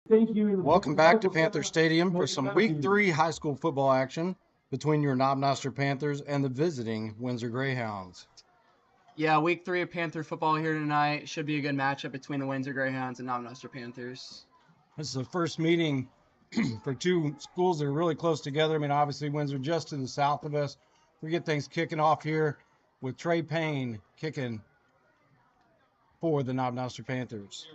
Thank you. Welcome back to Panther Stadium for some Week 3 high school football action between your Noster Panthers and the visiting Windsor Greyhounds. Yeah, Week 3 of Panther football here tonight. Should be a good matchup between the Windsor Greyhounds and Noster Panthers. This is the first meeting for two schools that are really close together. I mean, obviously, Windsor just to the south of us. We get things kicking off here with Trey Payne kicking for the Noster Panthers.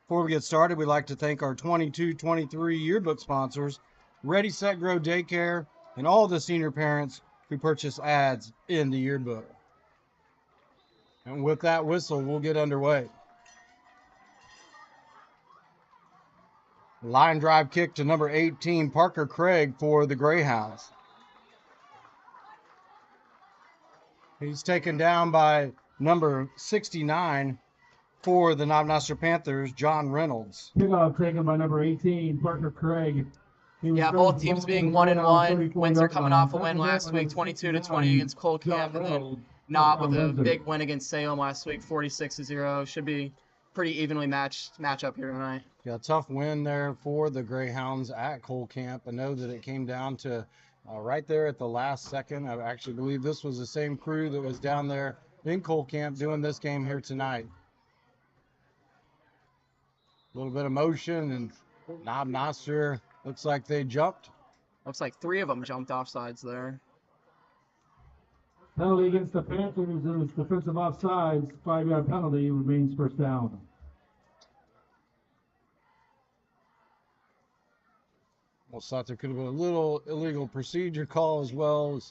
Before we get started, we'd like to thank our 22-23 yearbook sponsors, Ready, Set, Grow Daycare, and all the senior parents who purchase ads in the yearbook. And with that whistle, we'll get underway. Line drive kick to number 18, Parker Craig for the Greyhounds. He's taken down by number 69 for the Noster Panthers, John Reynolds. Kickoff taken by number 18, Parker Craig. Yeah, both teams being 1-1. Windsor coming off a win last week, 22-20 against Cole Camp, and then not with a big win against Salem last week, 46-0. Should be pretty evenly matchup here tonight. Yeah, tough win there for the Greyhounds at Cole Camp. I know that it came down to right there at the last second. I actually believe this was the same crew that was down there in Cole Camp doing this game here tonight. A little bit of motion, and Noster looks like they jumped. Looks like 3 of them jumped offsides there. Penalty against the Panthers. It was defensive offsides. 5-yard penalty, remains first down. Well, thought there could have been a little illegal procedure call as well. It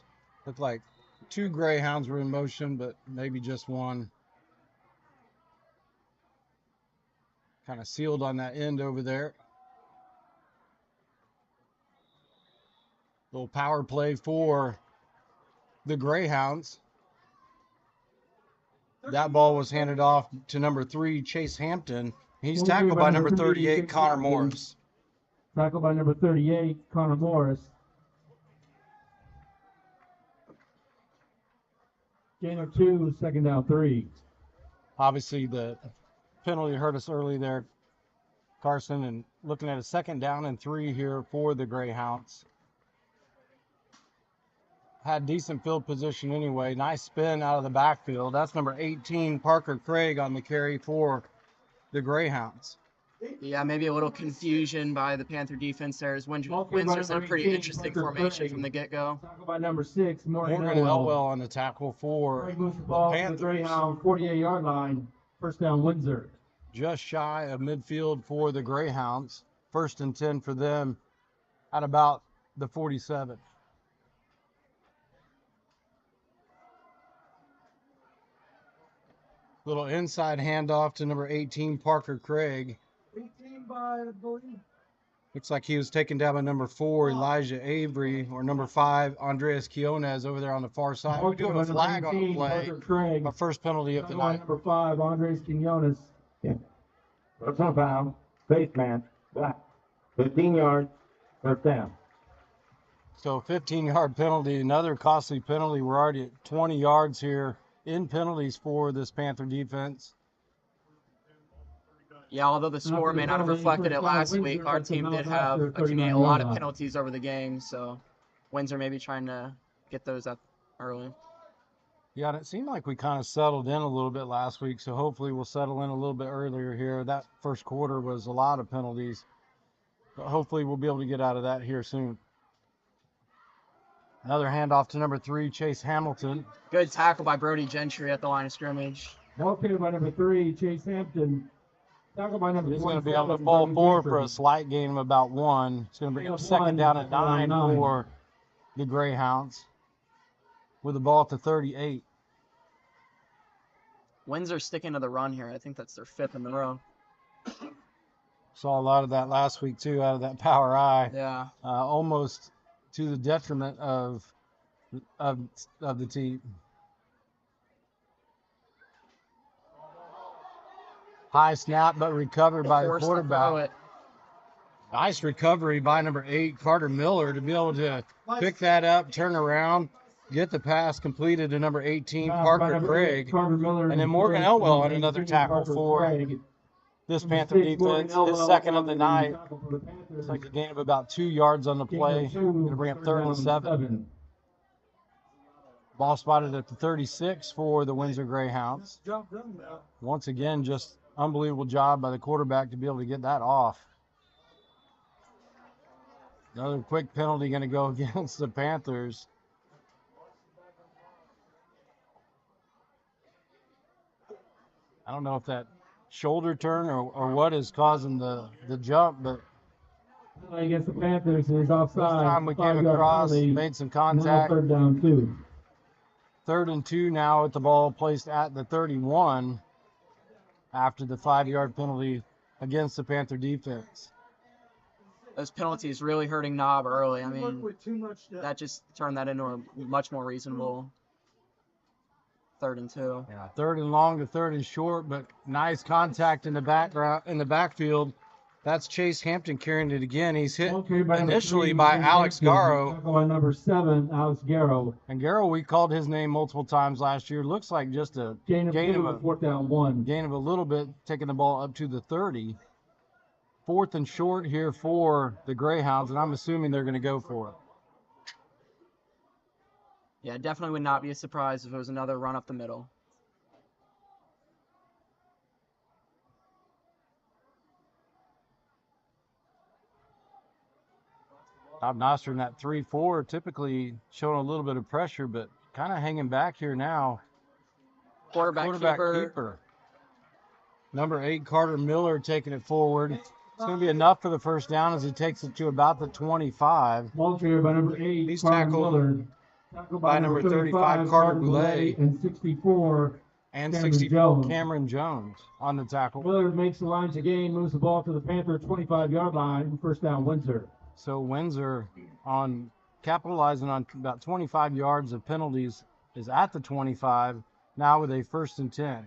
looked like 2 Greyhounds were in motion, but maybe just one. Kind of sealed on that end over there. Little power play for the Greyhounds. That ball was handed off to number 3, Chase Hampton. He's tackled by number 38, Connor Morris. Tackled by number 38, Connor Morris. Gain of 2, second down 3. Obviously, the penalty hurt us early there, Carson, and looking at a second down and 3 here for the Greyhounds. Had decent field position anyway. Nice spin out of the backfield. That's number 18, Parker Craig, on the carry for the Greyhounds. Yeah, maybe a little confusion by the Panther defense there, as Windsor's in a pretty interesting formation from the get-go. Tackled by number 6, Morgan Elwell on the tackle for moves the the ball to the Panthers. Greyhound 48-yard line. First down, Windsor. Just shy of midfield for the Greyhounds. First and 10 for them at about the 47. Little inside handoff to number 18, Parker Craig. 18 by, I believe. Looks like he was taken down by number 4, Elijah Avery, or number 5, Andreas Quiones over there on the far side. We do have a flag on the play. Craig. Our first penalty of the night. Number 5, Andres Quinones. Yeah. Personal foul, face man, black. 15 yards, first down. So 15-yard penalty, another costly penalty. We're already at 20 yards here in penalties for this Panther defense. Yeah, although the score may not have reflected it last week, our team did have accumulated a lot of penalties over the game, so Windsor may be trying to get those up early. Yeah, and it seemed like we kind of settled in a little bit last week, so hopefully we'll settle in a little bit earlier here. That first quarter was a lot of penalties, but hopefully we'll be able to get out of that here soon. Another handoff to number 3, Chase Hamilton. Good tackle by Brody Gentry at the line of scrimmage. Ball carried by number 3, Chase Hampton. Tackle by number He's 4. going to be able to fall forward for a slight gain of about 1. It's going to bring up second down at 9 for the Greyhounds with the ball at the 38. Windsor sticking to the run here. I think that's their 5th in a row. Saw a lot of that last week, too, out of that power eye. Yeah. Almost to the detriment of the team. High snap, but recovered by the quarterback. Nice recovery by number 8, Carter Miller, to be able to pick that up, turn around, get the pass completed to number 18, Parker Craig. And then Morgan Elwell on another tackle for this Number Panther 6, Morgan defense, Elbow his second of on the night. tackle for the Panthers. It's like a gain of about 2 yards on the Gain play. of 2, Gonna bring up third and down 7. Ball spotted at the 36 for the Windsor Greyhounds. Once again, just unbelievable job by the quarterback to be able to get that off. Another quick penalty going to go against the Panthers. I don't know if that shoulder turn or what is causing the jump, but Against the Panthers is offside. this time we came 5-yard across, penalty. made some Now contact. 3rd down 2. 3rd and 2 now with the ball placed at the 31 after the 5-yard penalty against the Panther defense. Those penalties really hurting Knob early. I mean, that just turned that into a much more reasonable 3rd and 2. Yeah, 3rd and long to 3rd and short, but nice contact in the backfield. That's Chase Hampton carrying it again. He's hit initially by Alex Garrow. Tackle by number 7, Alex Garrow. And Garrow, we called his name multiple times last year. Looks like just a Gain of 4th down 1. gain of a little bit, taking the ball up to the 30. 4th and short here for the Greyhounds, and I'm assuming they're going to go for it. Yeah, definitely would not be a surprise if it was another run up the middle. Noster in that 3-4, typically showing a little bit of pressure, but kind of hanging back here now. Quarterback keeper. Number 8, Carter Miller taking it forward. It's going to be enough for the first down as he takes it to about the 25. Ball carried by number 8, He's Carter tackled Miller. Tackled by number 35, Carter Goulet. And 64, And Cameron 64, Jones. Cameron Jones on the tackle. Miller makes the lines of gain, moves the ball to the Panther 25-yard line, 1st down Windsor. So Windsor, on capitalizing on about 25 yards of penalties, is at the 25, now with a 1st and 10.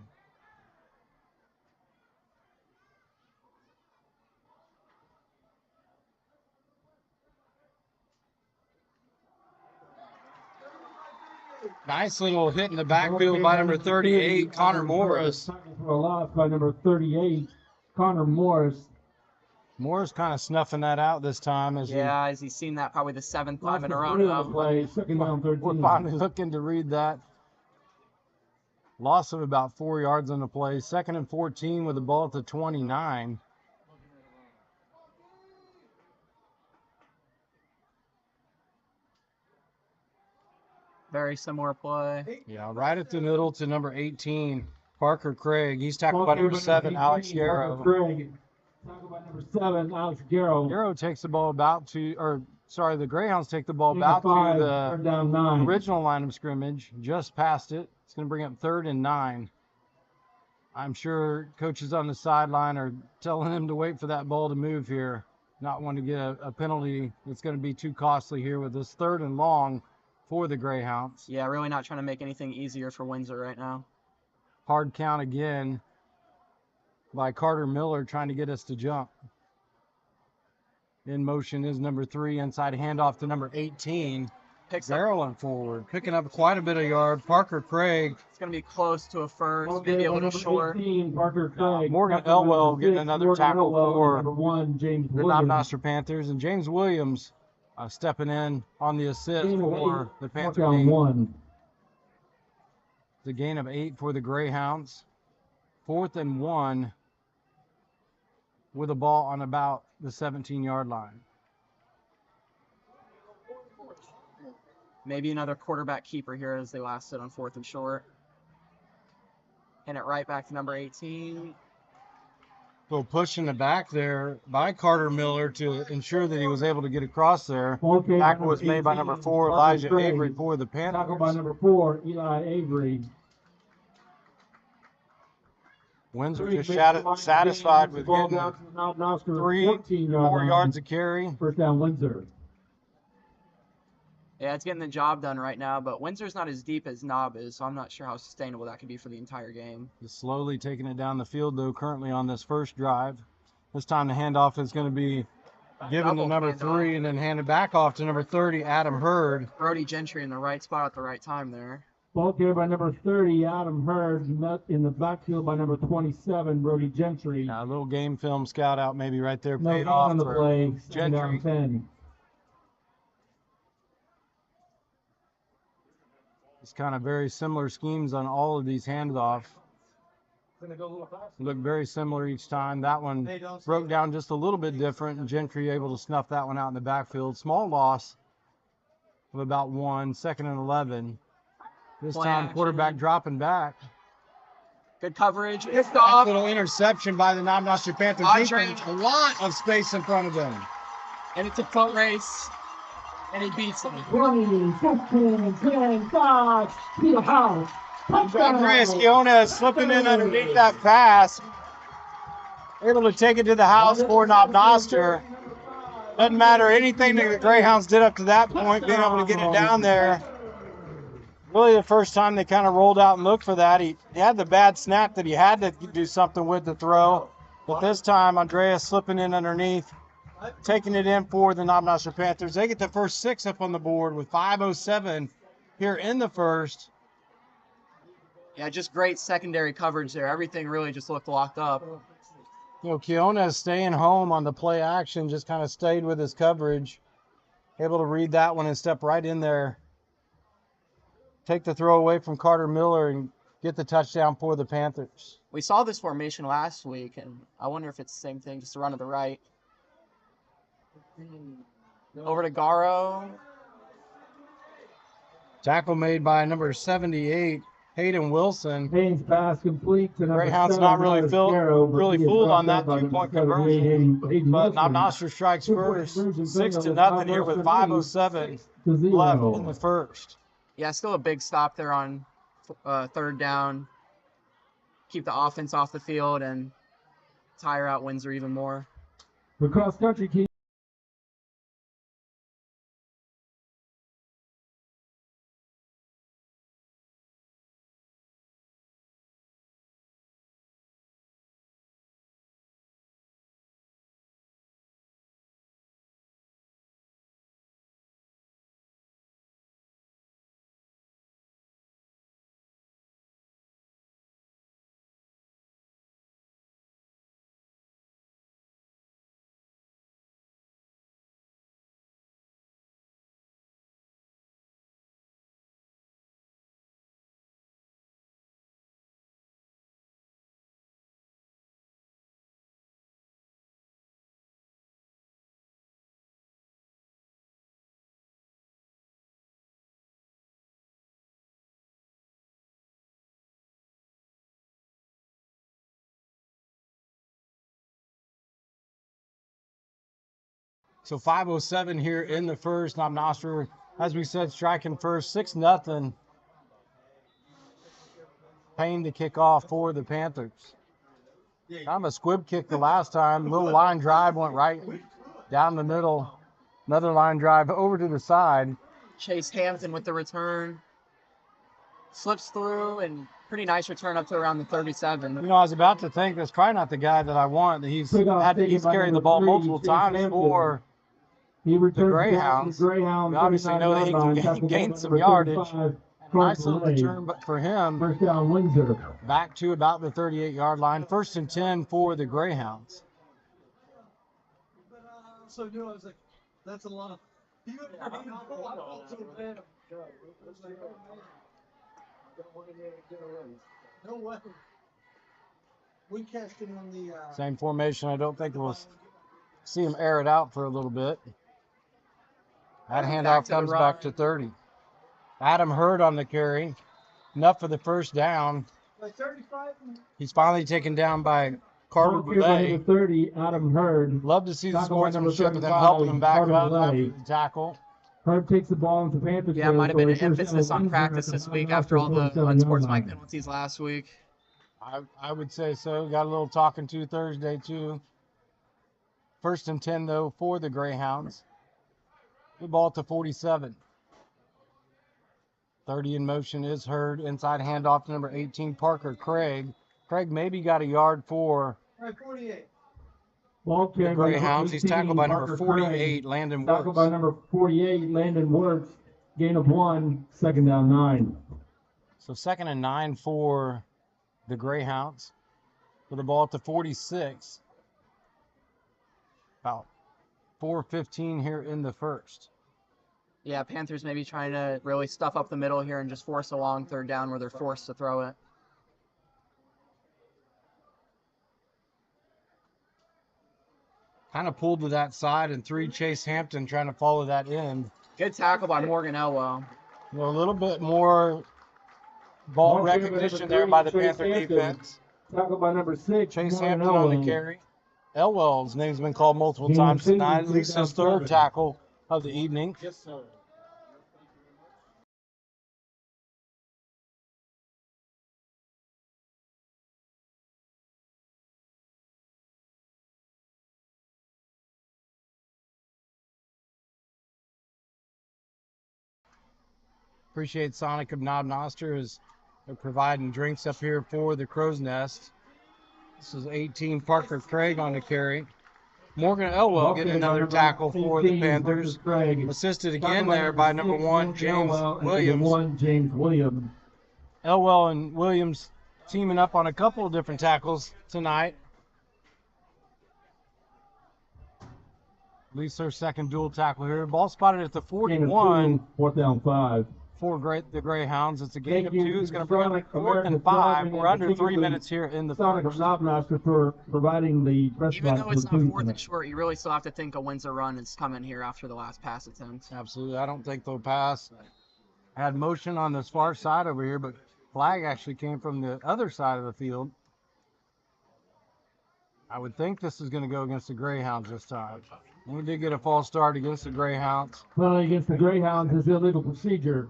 Nice little hit in the backfield by number 38, Connor Morris. Tackle for a loss by number 38, Connor Morris. Morris kind of snuffing that out this time as As he's seen that probably the 7th time in a row Lost now. the play, 2nd down 13. we're finally looking to read that. Loss of about 4 yards on the play. 2nd and 14 with the ball at the 29. Very similar play. Yeah, right at the middle to number 18, Parker Craig. He's tackled by number 7, Alex Garrow. Craig. Tackled by number 7, Alex Garrow. Garrow takes the ball the Greyhounds take the ball about to 3rd down 9. the original line of scrimmage, just past it. It's going to bring up 3rd and 9. I'm sure coaches on the sideline are telling him to wait for that ball to move here, not want to get a penalty that's going to be too costly here with this 3rd and long for the Greyhounds. Yeah, really not trying to make anything easier for Windsor right now. Hard count again by Carter Miller trying to get us to jump. In motion is number 3, inside handoff to number 18. Barreling forward, picking up quite a bit of yard. Parker Craig. It's going to be close to a 1st, maybe a little short. 18, Parker Craig. Morgan Elwell getting another tackle for number 1, James the Williams. Noster Panthers. And James Williams stepping in on the assist for the Panther down team. 1. The gain of 8 for the Greyhounds. 4th and 1 with a ball on about the 17-yard line. Maybe another quarterback keeper here as they last it on 4th and short. And it right back to number 18. Little push in the back there by Carter Miller to ensure that he was able to get across there. Tackle was made by number 4, Elijah Avery for the Tackle by Panthers. number 4, Eli Avery. Windsor just satisfied with getting 4 yards of carry. 1st down Windsor. Yeah, it's getting the job done right now, but Windsor's not as deep as Knob is, so I'm not sure how sustainable that could be for the entire game. Just slowly taking it down the field, though, currently on this first drive. This time the handoff is going to be given to number 3 and then handed back off to number 30, Adam Hurd. Brody Gentry in the right spot at the right time there. Ball carried by number 30, Adam Hurd, met in the backfield by number 27, Brody Gentry. A little game film scout out maybe right there No paid gain off on the for play, second Gentry. down 10. It's kind of very similar schemes on all of these handoffs. Look very similar each time. That one broke down just a little bit different, and Gentry able to snuff that one out in the backfield. Small loss of about 1, 2nd and 11. This Play time, action. quarterback dropping back. Good coverage. Picked Nice off. little interception by the Noster Panthers Andre. defense. A lot of space in front of them. And it's a foot race. And he beats him. 20, 15, 10, 5, to the house. Andreas Kiona slipping in underneath that pass. Able to take it to the house for Noster. Doesn't matter anything that the Greyhounds did up to that point, being able to get it down there. Really the first time they kind of rolled out and looked for that. He had the bad snap that he had to do something with the throw. But this time, Andreas slipping in underneath, taking it in for the Noster Panthers. They get the first 6 up on the board with 5:07 here in the first. Yeah, just great secondary coverage there. Everything really just looked locked up. You know, Kiona is staying home on the play action, just kind of stayed with his coverage. Able to read that one and step right in there. Take the throw away from Carter Miller and get the touchdown for the Panthers. We saw this formation last week, and I wonder if it's the same thing, just to run to the right. Over to Garo. Tackle made by number 78, Hayden Wilson. Haynes pass complete to number Greyhounds 7, not really Scarrow, but really he is fooled brought on that down by 2-point number 7, conversion. Hayden But Wilson. Noster strikes first, 6-0 here with 5:07 to 0. left in the first. Yeah, still a big stop there on 3rd down. Keep the offense off the field and tire out Windsor even more. The cross-country team. So 5:07 here in the first. Noster, as we said, striking first, 6-0. Payne to kick off for the Panthers. Kind of a squib kick the last time. Little line drive went right down the middle. Another line drive over to the side. Chase Hampton with the return. Slips through, and pretty nice return up to around the 37. You know, I was about to think that's probably not the guy that I want. He's carried the ball multiple times for He returned Greyhounds. The Greyhounds. We obviously know that he can gain some yardage. Nice little return but for him. First down, Windsor. Back to about the 38-yard line. 1st and 10 for the Greyhounds. So new, I was like, that's a lot. No way. We cashed in on the. Same formation. I don't think we'll see him air it out for a little bit. That handoff comes back to 30. Adam Hurd on the carry. Enough for the first down. Like 35. He's finally taken down by Carter Boulay. 30, Adam Hurd. Love to see the Tackle by number sportsmanship of them 35, helping him back Carter up Boulay. after the tackle. Hurd takes the ball into Panthers. Yeah, it might have been an territory. emphasis on practice this week after all the unsportsmanlike penalties last week. I would say so. Got a little talking to Thursday, too. 1st and 10, though, for the Greyhounds. The ball to 47. 30 in motion is Hurd. Inside handoff to number 18, Parker Craig. Craig maybe got a yard for Right, 48. Ball the carried by number Greyhounds. He's 18, tackled by number Parker 48, Craig. Landon Tackled by Works. number 48, Landon Works. Gain of 1, second down 9. So 2nd and 9 for the Greyhounds. With the ball at the 46. About 4:15 here in the first. Yeah, Panthers maybe trying to really stuff up the middle here and just force a long 3rd down where they're forced to throw it. Kind of pulled to that side, and 3 Chase Hampton trying to follow that in. Good tackle by Morgan Elwell. A little bit more ball recognition there by the Panther defense. Tackled by number 6. Chase Morgan Hampton on the Elwell. carry. Elwell's name's been called multiple Gain times 2, tonight, at least his 3rd 3-7. tackle of the evening. Yes, sir. Appreciate Sonic of Noster as they're providing drinks up here for the Crow's Nest. This is 18 Parker Craig on the carry. Morgan Elwell getting another tackle for the Panthers. Assisted again there by number 1, James Williams. 1, James Williams. Elwell and Williams teaming up on a couple of different tackles tonight. At least their 2nd dual tackle here. Ball spotted at the 41. 4th down 5. For the Greyhounds. It's a gain of Thank 2. you, It's going to bring up Sonic 4th and American 5. Driving, We're under 3 particularly minutes here in the Sonic of first. Noster for providing the press Even box though it's for not the 4th and tonight. short, you really still have to think a Windsor run is coming here after the last pass attempt. Absolutely. I don't think they'll pass. Had motion on this far side over here, but flag actually came from the other side of the field. I would think this is going to go against the Greyhounds this time. We did get a false start against the Greyhounds. Penalty against the Greyhounds is illegal procedure.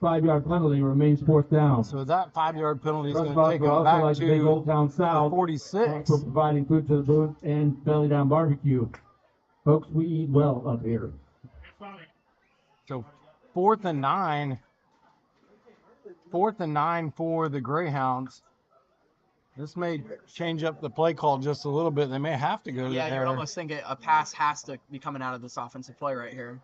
5-yard penalty remains 4th down. So that 5-yard penalty is Press going to box take would them also back like to thank to Old Town the South 46. for providing food to the booth and belly down barbecue. Folks, we eat well up here. So 4th and 9. 4th and 9 for the Greyhounds. This may change up the play call just a little bit. They may have to go to the Yeah, air. you're almost thinking a pass has to be coming out of this offensive play right here.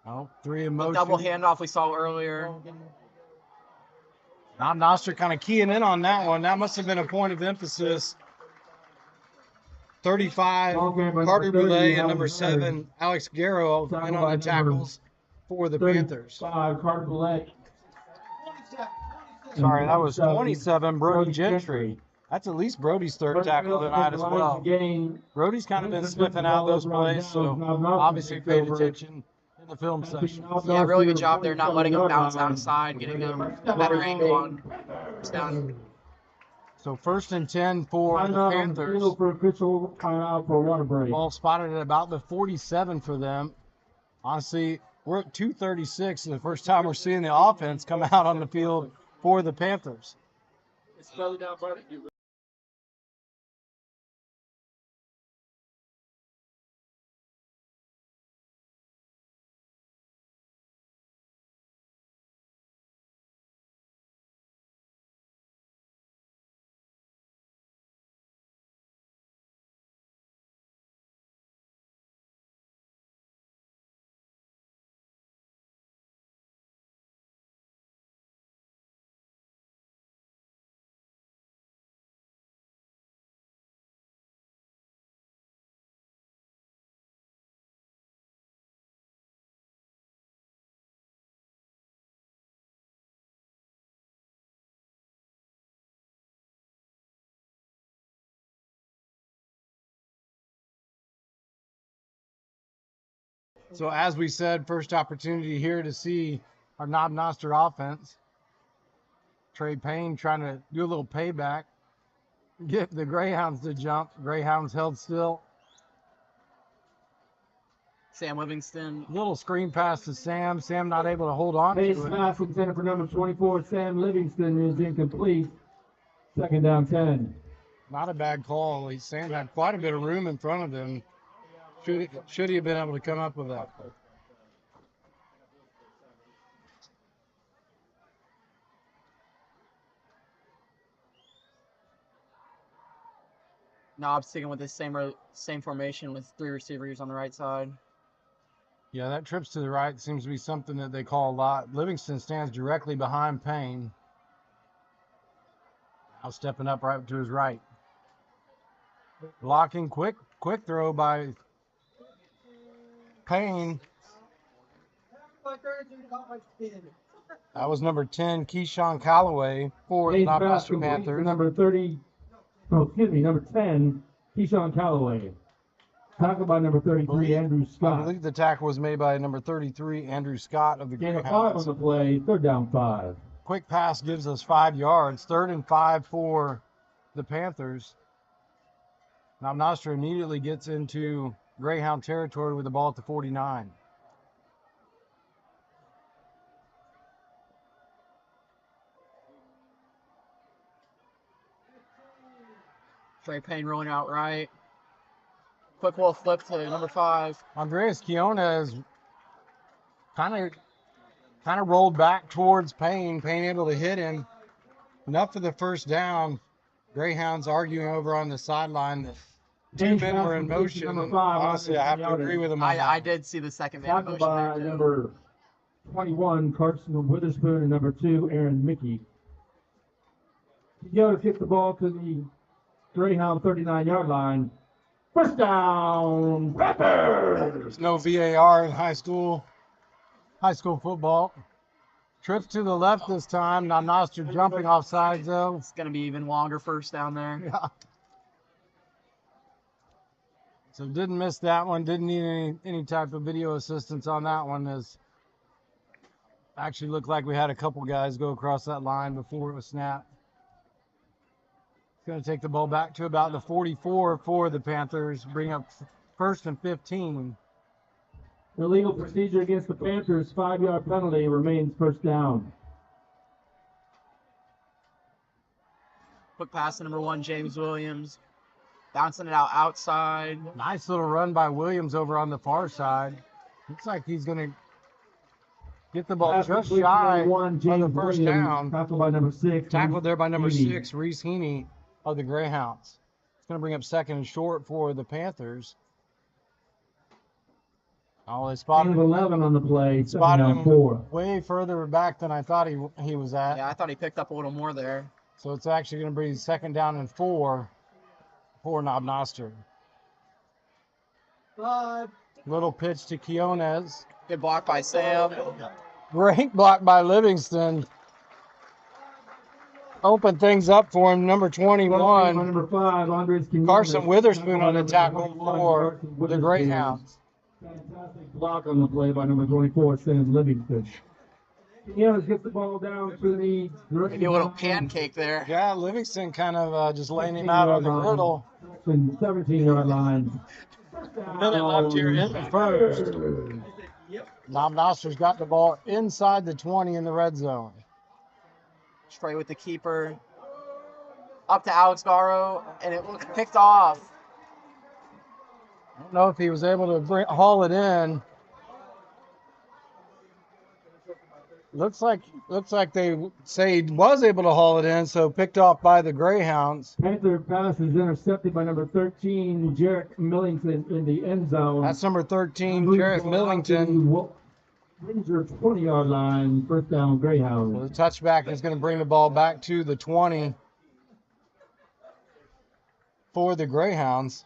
Oh, 3 in The motion. double handoff we saw earlier. Now Noster kind of keying in on that one. That must have been a point of emphasis. 35, Carter Boulay, and number 7, Alex Garrow, in on the tackles for the Panthers. 5, Carter Boulay. Sorry, that was 27, Brody Gentry. That's at least Brody's 3rd tackle tonight as well. Brody's kind of been sniffing out those plays, so obviously paid attention in the film session. Yeah, really good job there, not letting him bounce outside, getting him a better angle on first down. So 1st and 10 for the Panthers. For official timeout for water break. Ball spotted at about the 47 for them. Honestly, we're at 2:36, and the first time we're seeing the offense come out on the field for the Panthers. It's belly down barbecue. So as we said, first opportunity here to see our Knob Noster offense. Trey Payne trying to do a little payback. Get the Greyhounds to jump. Greyhounds held still. Sam Livingston. Little screen pass to Sam. Sam not able to hold on Base to it. pass intended for number 24, Sam Livingston, is incomplete. 2nd down 10. Not a bad call. Sam had quite a bit of room in front of him. Should he have been able to come up with that? Knob sticking with the same formation with 3 receivers on the right side. Yeah, that trips to the right seems to be something that they call a lot. Livingston stands directly behind Payne. Now stepping up right to his right. Blocking, quick throw by Payne. That was number 10, Keyshawn Calloway for the Hayes pass Noster complete to Panthers. number 30, number 10, Keyshawn Calloway. Tackled by number 33, Andrew I Scott. believe the tackle was made by number 33, Andrew Scott of the Gain of 5 Greyhounds. on the play, third down 5. Quick pass gives us 5 yards. 3rd and 5 for the Panthers. Now Noster immediately gets into Greyhound territory with the ball at the 49. Trey Payne rolling out right. Quick little flip to number 5. Andreas Quiones kind of rolled back towards Payne. Payne able to hit him. Enough for the first down. Greyhounds arguing over on the sideline that 2 men were in motion. Number 5, Honestly, I have to agree with him on that. I did see the second man in Tackled motion by there, too. number 21, Carson Witherspoon, and number 2, Aaron Mickey. Quiones kicked the ball to the Greyhound 39-yard line. First down, Panthers! There's no VAR in high school football. Trips to the left this time. Now Noster jumping off sides though. It's going to be even longer first down there. Yeah. So didn't miss that one. Didn't need any type of video assistance on that one. As actually looked like we had a couple guys go across that line before it was snapped. Going to take the ball back to about the 44 for the Panthers. Bring up 1st and 15. Illegal procedure against the Panthers, 5-yard penalty, remains first down. Quick pass to number 1, James Williams. Bouncing it out outside. Nice little run by Williams over on the far side. Looks like he's going to get the ball Pass just complete to shy number 1, of James the first Williams, down. Tackled by number 6. Tackled there by number Heaney. 6, Reese Heaney of the Greyhounds. It's going to bring up 2nd and short for the Panthers. Oh, they spotted Gain of 11 on the play, second spotted down him 4. way further back than I thought he was at. Yeah, I thought he picked up a little more there. So it's actually going to be 2nd down and 4 for Noster. 5. Little pitch to Quiones. Good block by Sam. Great block by Livingston. Opened things up for him. Number 21, Number 5, Andres Quinones. Carson Witherspoon on the Number tackle 21, for Carson the Witherspoon. Greyhounds. Fantastic block on the play by number 24, Sam Livingston. Quinones gets the ball down to the... Maybe a little pancake there. Yeah, Livingston kind of just laying him out on the griddle. 17-yard line. Minute left here in the first. Noster's got the ball inside the 20 in the red zone. Trey with the keeper. Up to Alex Garro, and it looked picked off. I don't know if he was able to haul it in. Looks like they say he was able to haul it in, so picked off by the Greyhounds. Panther pass is intercepted by number 13, Jarek Millington in the end zone. That's number 13, Jarek Millington. Windsor 20-yard line, first down Greyhound. Well, the touchback is going to bring the ball back to the 20 for the Greyhounds.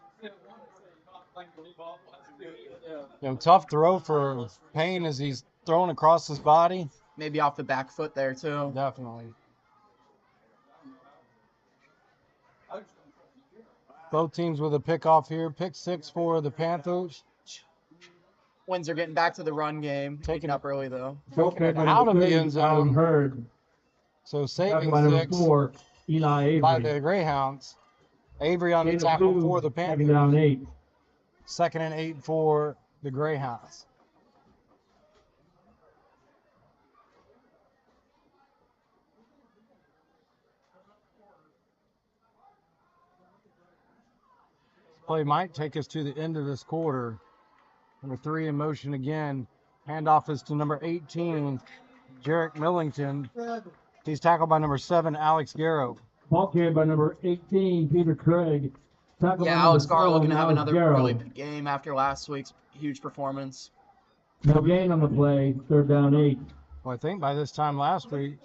Tough throw for Payne as he's thrown across his body. Maybe off the back foot there, too. Definitely. Both teams with a pickoff here. Pick 6 for the Panthers. Windsor getting back to the run game. Taking up early, though. Out of the end zone. Heard. So saving By number 6 4, Eli Avery. by the Greyhounds. Avery on the Gain of tackle 2, for the second Panthers. down 8. 2nd and 8 for the Greyhounds. Play might take us to the end of this quarter. Number 3 in motion again. Handoff is to number 18, Jarek Millington. He's tackled by number 7, Alex Garrow. Ball carried by number 18, Peter Craig. Tackled by Yeah, number Alex Garro looking to have 7, another Garrow. really big game after last week's huge performance. No gain on the play, third down 8. Well, I think by this time last week,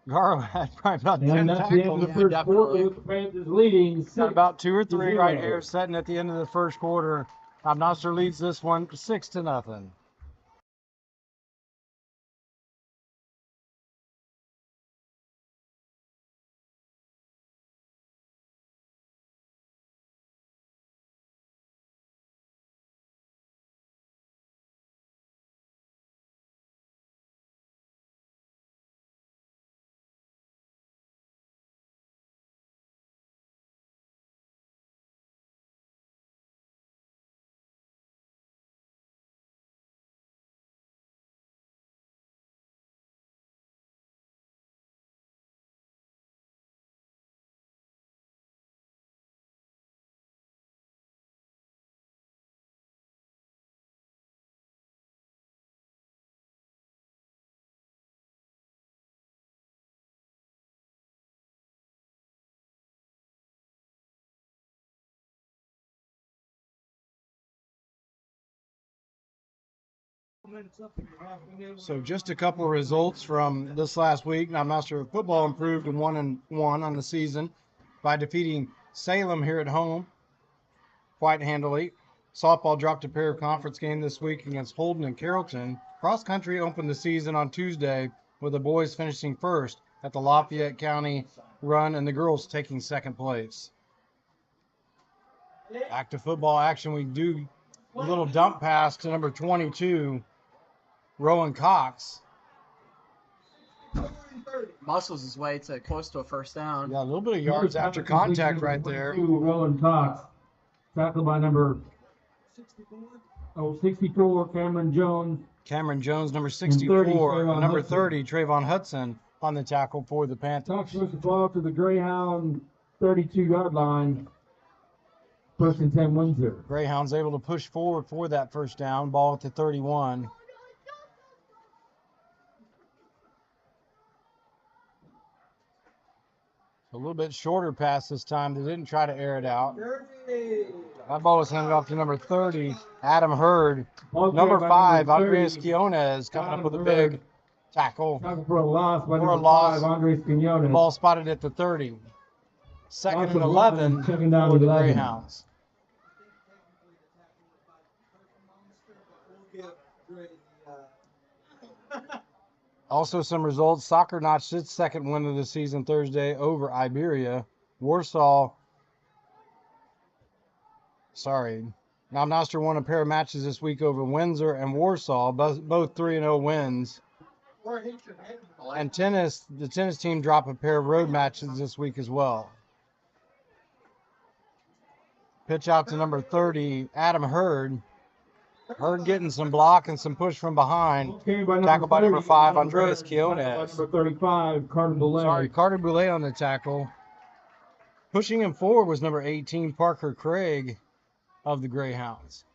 Garo had probably about 10 And that's the end of tackles. the Yeah, first definitely. quarter with the Panthers leading Got about 2 or 3 right 6-0. here, setting at the end of the first quarter. Noster leads this one 6-0. So just a couple of results from this last week. Now, Noster football improved to 1-1 on the season by defeating Salem here at home quite handily. Softball dropped a pair of conference game this week against Holden and Carrollton. Cross country opened the season on Tuesday with the boys finishing first at the Lafayette County run and the girls taking second place. Back to football action, we do a little dump pass to number 22, Rowan Cox. Muscles his way to close to a first down. Yeah, a little bit of yards after contact right there. Rowan Cox. Tackled by number 64, Cameron Jones. Cameron Jones, number 30, 64, Trayvon number Hudson. 30, Trayvon Hudson on the tackle for the Cox Panthers. moves the ball to the Greyhound 32-yard line. First and 10, Windsor. Greyhounds able to push forward for that first down, ball at the 31. A little bit shorter pass this time. They didn't try to air it out. That ball was handed off to number 30, Adam Hurd. Number 5, Andres Quiones coming up with a big tackle. Tackle for a loss by For a number loss. 5, Andres Quinones. Ball spotted at the 30. Second Loss and of 11 second down for the 11. Greyhounds. Also some results. Soccer notched its second win of the season Thursday over Iberia. Now Noster won a pair of matches this week over Windsor and Warsaw, both 3-0 wins. And the tennis team dropped a pair of road matches this week as well. Pitch out to number 30, Adam Hurd. Hurd getting some block and some push from behind. Tackled by number 5, Andreas Quiones. Number 35, Carter Boulay. Carter Boulay on the tackle. Pushing him forward was number 18, Parker Craig of the Greyhounds.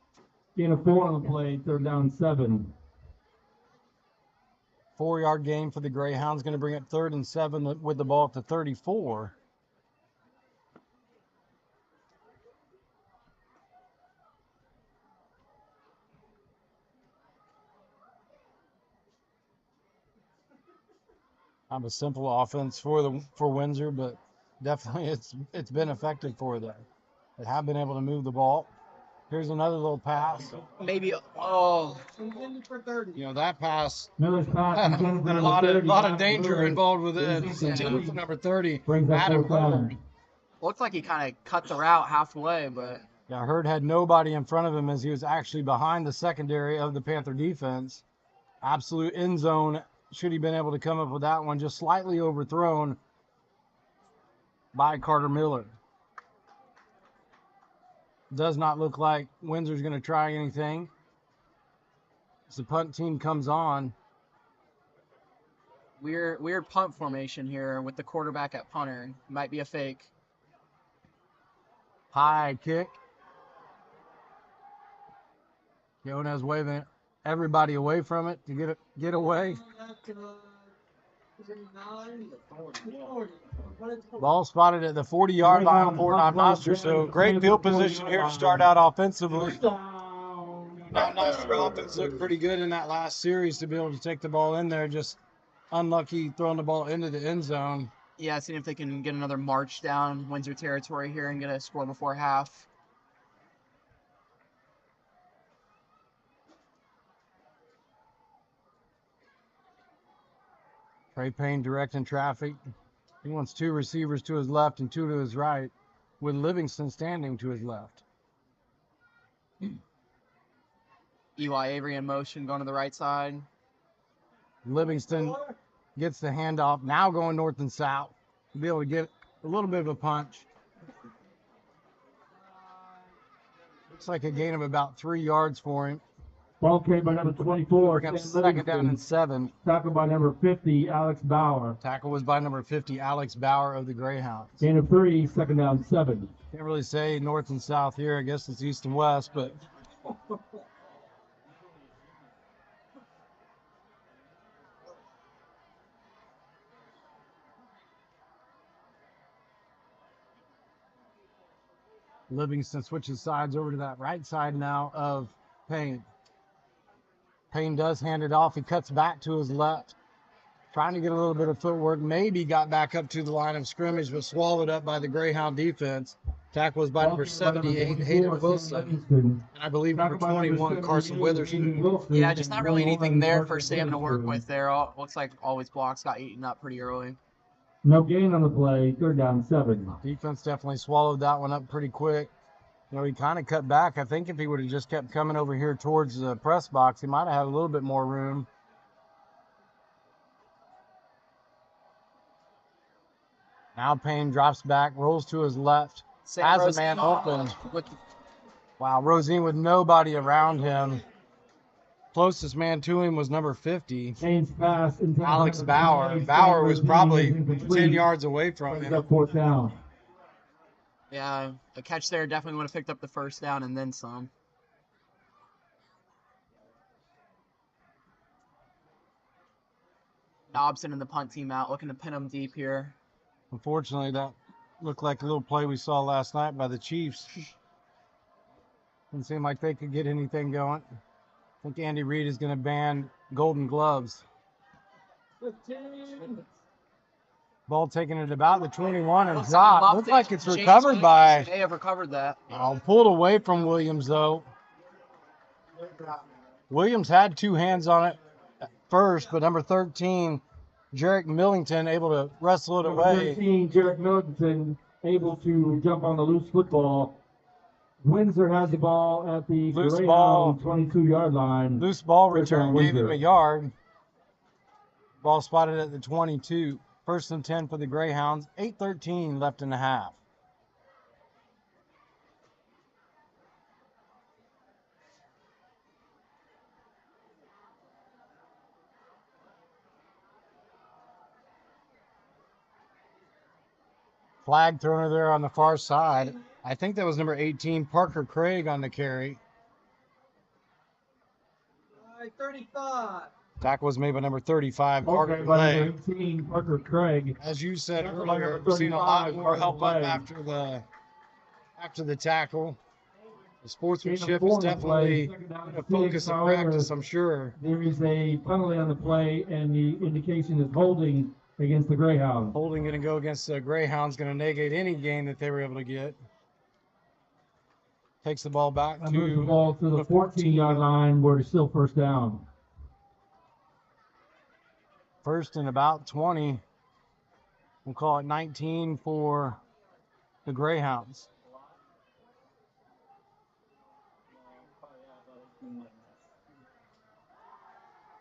Gain of 4 on the play, third down 7. 4-yard gain for the Greyhounds. Going to bring it 3rd and 7 with the ball at the 34. Kind of a simple offense for Windsor, but definitely it's been effective for them. They have been able to move the ball. Here's another little pass. Maybe, You know, that pass, Miller's pass. a lot of danger involved with it. Two for number 30, Brings up Adam fourth down. Hurd. looked like he kind of cut the route halfway, but Yeah, Hurd had nobody in front of him as he was actually behind the secondary of the Panther defense. Absolute end zone. Should he been able to come up with that one, just slightly overthrown by Carter Miller. Does not look like Windsor's going to try anything. As the punt team comes on. weird punt formation here with the quarterback at punter. Might be a fake. High kick. Quiones waving everybody away from it to get away. Ball spotted at the 40-yard line for Noster. So great field position here to start out offensively. Now Noster offense looked pretty good in that last series to be able to take the ball in there. Just unlucky throwing the ball into the end zone. Yeah, seeing if they can get another march down Windsor territory here and get a score before half. Trey Payne directing traffic. He wants 2 receivers to his left and 2 to his right, with Livingston standing to his left. Eli Avery in motion, going to the right side. Livingston gets the handoff, now going north and south to be able to get a little bit of a punch. Looks like a gain of about 3 yards for him. Ball carried by number 24. We're going to second down and 7. Tackled by number 50, Alex Bauer. Tackle was by number 50, Alex Bauer of the Greyhounds. Gain of 3, second down 7. Can't really say north and south here. I guess it's east and west, but Livingston switches sides over to that right side now of Payne. Payne does hand it off. He cuts back to his left, trying to get a little bit of footwork. Maybe got back up to the line of scrimmage, but swallowed up by the Greyhound defense. Tackle was by number 78, Hayden Wilson. And I believe number 21, Carson Witherspoon. Yeah, just not really anything there for Sam to work with there. Looks like all his blocks got eaten up pretty early. No gain on the play, third down 7. Defense definitely swallowed that one up pretty quick. You know, he kind of cut back. I think if he would have just kept coming over here towards the press box, he might have had a little bit more room. Now Payne drops back, rolls to his left, Sam has a man open. With Wow, Rosine with nobody around him. Closest man to him was number 50, Payne's pass intended Alex for Bauer. 28, Bauer was probably incomplete. 10 yards away from Brings him. up fourth down. Yeah, a catch there definitely would have picked up the first down and then some. Dobson and the punt team out, looking to pin them deep here. Unfortunately, that looked like a little play we saw last night by the Chiefs. Didn't seem like they could get anything going. I think Andy Reid is going to ban golden gloves. Ball taken at about the 21 and dropped. Looks like it's James recovered by, Williams may have recovered that. pulled away from Williams though. Williams had 2 hands on it at first, but number 13, Jarek Millington, able to wrestle it Number away. 13, Jarek Middleton, able to jump on the loose football. Windsor has the ball at the Loose ball. 22-yard line. Loose ball First return, down, gave him Windsor. a yard. Ball spotted at the 22. First and 10 for the Greyhounds. 8:13 left in the half. Flag thrower there on the far side. I think that was number 18, Parker Craig on the carry. 35. Tackle was made by number 35, Okay, Parker by Craig. number 18, Parker Craig. As you said Number earlier, we've seen a lot 35, more help up Parker after the tackle. The sportsmanship Gain is of 4 on the definitely play, second down a and focus 6. of However, practice, I'm sure. There is a penalty on the play, and the indication is holding against the Greyhounds. Holding going to go against the Greyhounds, going to negate any gain that they were able to get. Takes the ball back And moves the to ball to the 14-yard line where it's still first down. first and about 20. We'll call it 19 for the Greyhounds.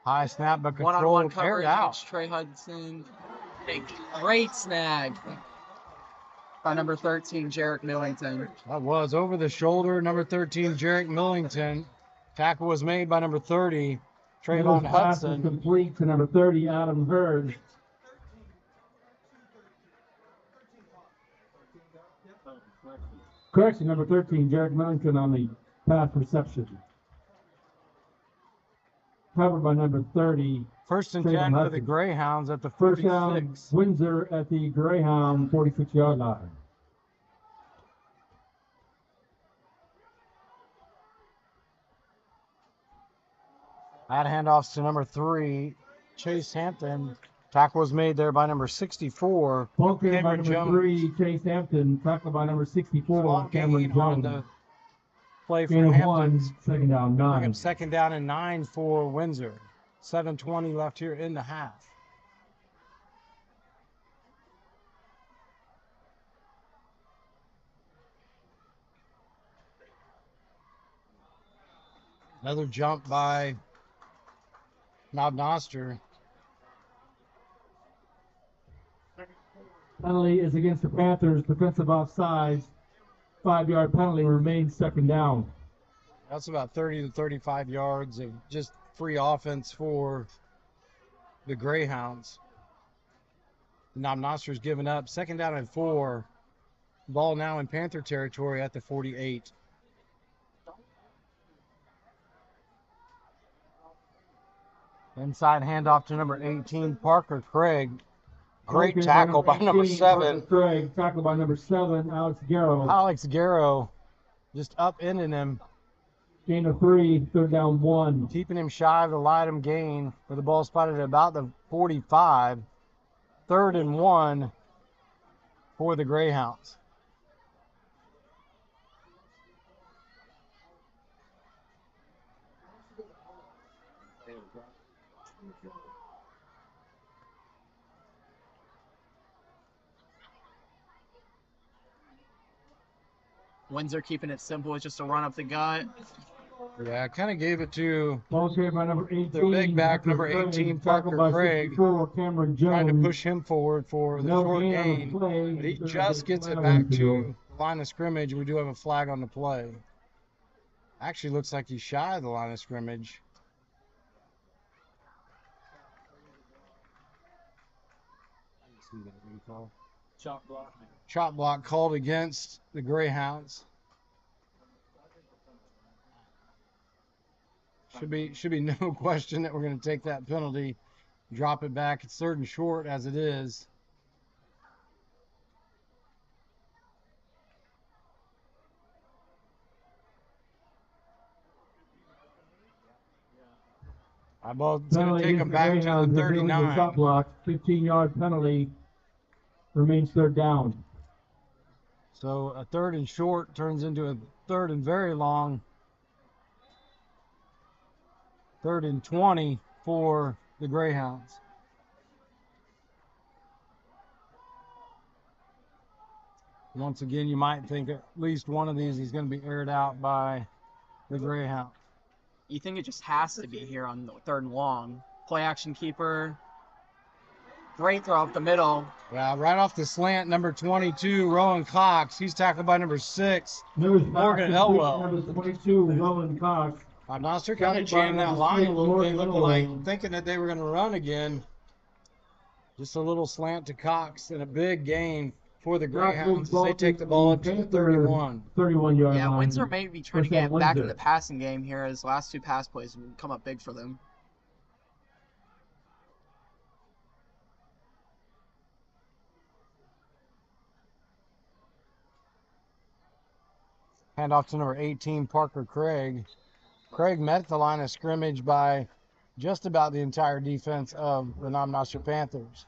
High snap, but control One-on-one carried coverage out. against Trey Hudson. A great snag by number 13, Jarek Millington. That was over the shoulder. Number 13, Jarek Millington. Tackle was made by number 30, Trayvon Miller's pass is Hudson. complete to number 30, Adam Hurd. Correction, number 13, Jarek Millington on the pass reception. Covered by number 30. First and Trayvon 10 for the Hudson. Greyhounds at the First down, 46. Windsor at the Greyhound 46-yard line. Bad handoffs to number 3, Chase Hampton. Tackle was made there by number 64, Ball carried by Cameron number Jones. 3, Chase Hampton. Tackled by number 64, Long Cameron gain on Jones. the play Gain for of Hampton. 1, second down, Bring 9. up 2nd down and 9 for Windsor. 7:20 left here in the half. Another jump by Noster. Penalty is against the Panthers. Defensive offsides. 5-yard penalty remains second down. That's about 30 to 35 yards of just free offense for the Greyhounds. Noster's given up. 2nd down and 4. Ball now in Panther territory at the 48. Inside handoff to number 18, Parker Craig. Great tackle by number 7. Craig, tackled by number 7, Alex Garrow. Alex Garrow just upending him, Gain of 3, third down 1. keeping him shy of the Lightem gain, where the ball spotted at about the 45. 3rd and 1 for the Greyhounds. Windsor keeping it simple. It's just a run up the gut. Yeah, I kind of gave it to Ball carried by number 18. their big back, number 18, Tackled Parker by Craig, 64, Cameron Jones. trying to push him forward for the No short gain on the gain. play. But he There's just a gets it flag back on the field. to the line of scrimmage. We do have a flag on the play. Actually looks like he's shy of the line of scrimmage. Chop block called against the Greyhounds. Should be no question that we're going to take that penalty, drop it back. It's 3rd and short as it is. It's going to Penalty take against them the back to the Greyhounds. There's illegal 39. shot block. 15-yard penalty remains third down. So a 3rd and short turns into a 3rd and very long. 3rd and 20 for the Greyhounds. Once again, you might think at least one of these is going to be aired out by the Greyhound. You think it just has to be here on the 3rd and long. Play action keeper. Great throw up the middle. Yeah, right off the slant, number 22, Rowan Cox. He's tackled by number 6, Morgan Elwell. Number 22, Rowan Cox. Noster kind of jammed that line a little bit, looked like thinking that they were going to run again. Just a little slant to Cox and a big gain for the Greyhounds as they take the ball up to the 31. 31-yard Yeah, line. Windsor may be trying to First down, get back in Windsor. the passing game here as last 2 pass plays have come up big for them. Handoff to number 18, Parker Craig. Craig met at the line of scrimmage by just about the entire defense of the Noster Panthers.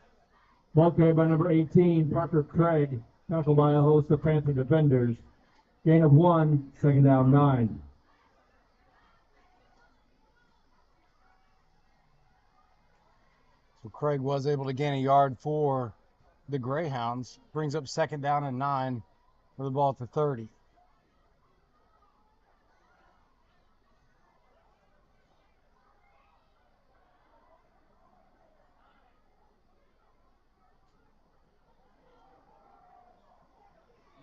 Ball carried by number 18, Parker Craig. Tackled by a host of Panther defenders. Gain of 1, second down 9. So Craig was able to gain a yard for the Greyhounds. Brings up 2nd down and 9 for the ball at the 30.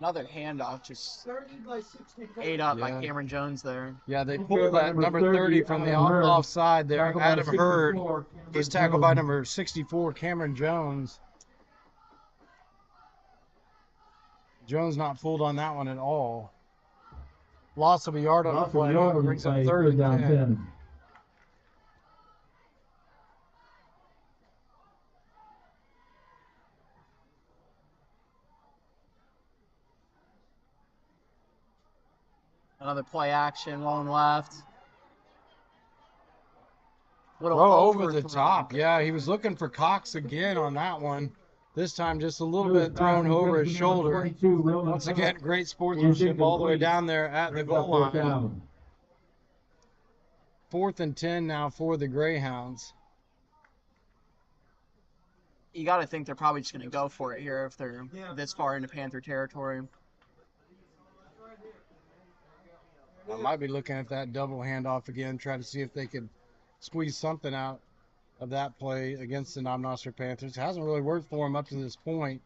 Another handoff just 30 by 64. ate up by Yeah. Cameron Jones there. Yeah, they Ball pulled carried by that number 30 from the Adam Hurd. offside there. Tackled by Adam Hurd. 64, Cameron He's tackled by Jones. number 64, Cameron Jones. Jones not fooled on that one at all. Loss of a yard on the Loss of play. yard on the Brings up play, 3rd and down 10. 10. Another play action, long left. Little Throw over the overthrow. top. Yeah, he was looking for Cox again on that one. This time just a little bit thrown over his shoulder. Once again, great sportsmanship all the way down there at the goal line. 4th and 10 now for the Greyhounds. You got to think they're probably just going to go for it here if they're this far into Panther territory. I might be looking at that double handoff again, try to see if they could squeeze something out of that play against the Noster Panthers. It hasn't really worked for them up to this point.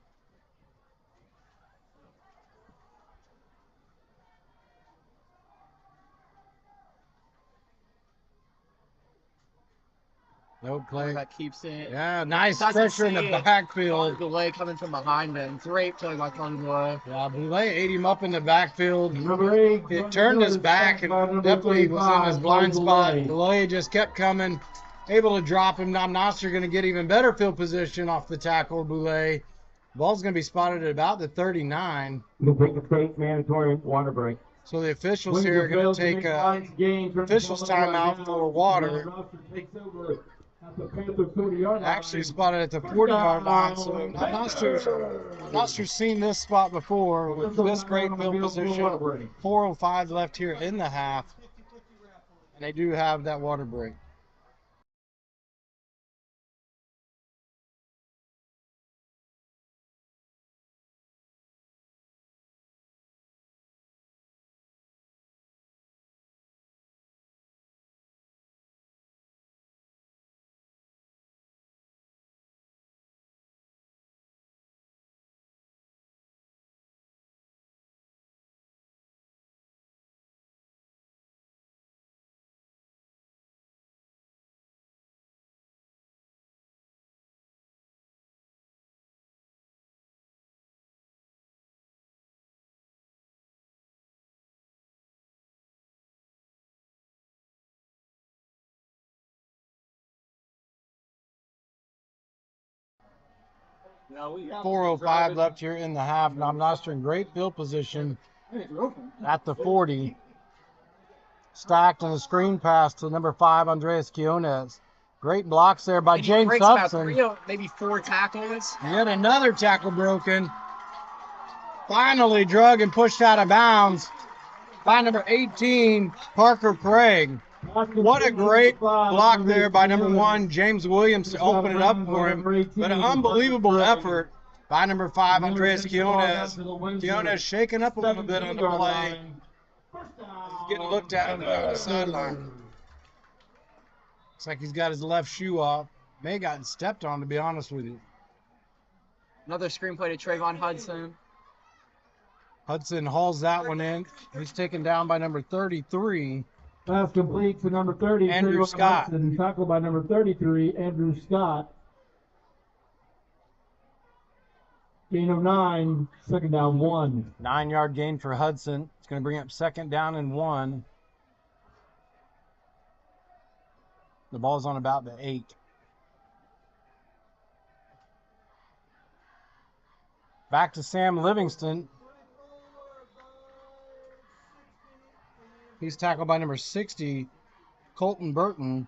No play. That keeps it. Yeah, nice Doesn't pressure in the see it. backfield. Delay coming from behind him. Great play by Conway. Yeah, Boulay ate him up in the backfield. Number 8. It turned his back and definitely was in his blind spot. Boulay just kept coming, able to drop him. Now Noster going to get even better field position off the tackle. Boulay. Ball's going to be spotted at about the 39. We'll take a state mandatory water break. So the officials here are going to take officials timeout for water. Actually spotted at the 40-yard line. So Noster's seen this spot before with this great field position. 4:05 left here in the half. And they do have that water break. Now we have 4:05 left here in the half. Now Noster in great field position at the 40. Stacked in a screen pass to number 5, Andreas Quiones. Great blocks there by James Breaks about Hudson. 3, maybe 4 tackles. Yet another tackle broken. Finally drug and pushed out of bounds by number 18, Parker Craig. What a great block there by number 1, James Williams, to open it up for him. But an unbelievable effort by number 5, Andreas Quiones. Quiones shaking up a little bit on the play. He's getting looked at on the sideline. Looks like he's got his left shoe off. May have gotten stepped on, to be honest with you. Another screenplay to Trayvon Hudson. Hudson hauls that one in. He's taken down by number 33. Pass complete to number 30. Andrew Scott. Hudson, tackled by number 33, Andrew Scott. Gain of 9, second down 1. 9-yard gain for Hudson. It's going to bring up second down and 1. The ball's on about the 8. Back to Sam Livingston. He's tackled by number 60, Colton Burton,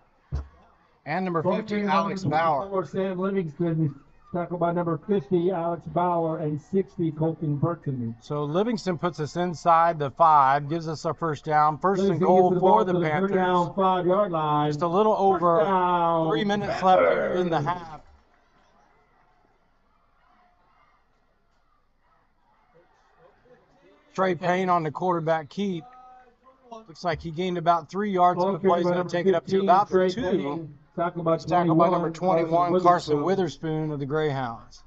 and number 50, Alex Bauer. Sam Livingston, tackled by number 50, Alex Bauer, and 60, Colton Burton. So Livingston puts us inside the 5, gives us our first down. First and goal for the Panthers. Down 5-yard line. Just a little over 3 minutes left here in the half. Trey Payne on the quarterback keep. Looks like he gained about 3 yards on the play. He's going to take it up to about the 2. Tackled by number 21, Carson Witherspoon of the Greyhounds.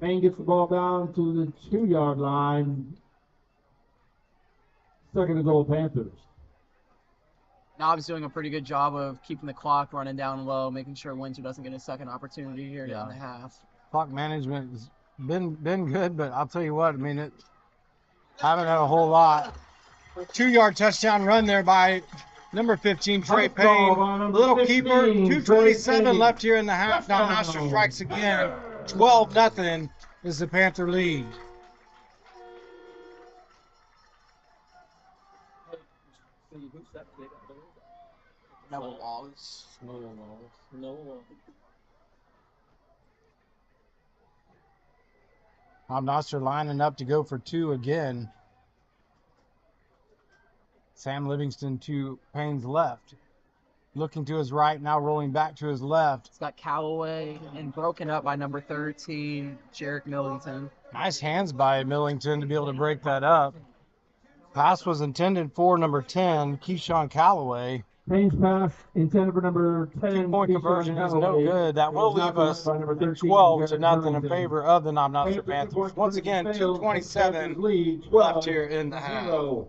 Payne gets the ball down to the 2-yard line. Second and goal, Panthers. Knob's doing a pretty good job of keeping the clock running down low, making sure Windsor doesn't get a second opportunity here down the half. Clock management has been good, but I'll tell you what, I mean, haven't had a whole lot. 2-yard touchdown run there by number 15, Trey Payne. Little keeper, 2:27 left here in the half. Now Noster strikes again. 12-0 is the Panther lead. No walls. Noster lining up to go for 2 again. Sam Livingston to Payne's left. Looking to his right, now rolling back to his left. It's got Callaway and broken up by number 13, Jarek Millington. Nice hands by Millington to be able to break that up. Pass was intended for number 10, Keyshawn Callaway. Payne's pass intended for number 10. 2-point conversion is no good. That will leave us 12 to nothing in favor of the Noster Panthers. Once again, 2:27 left here in the half.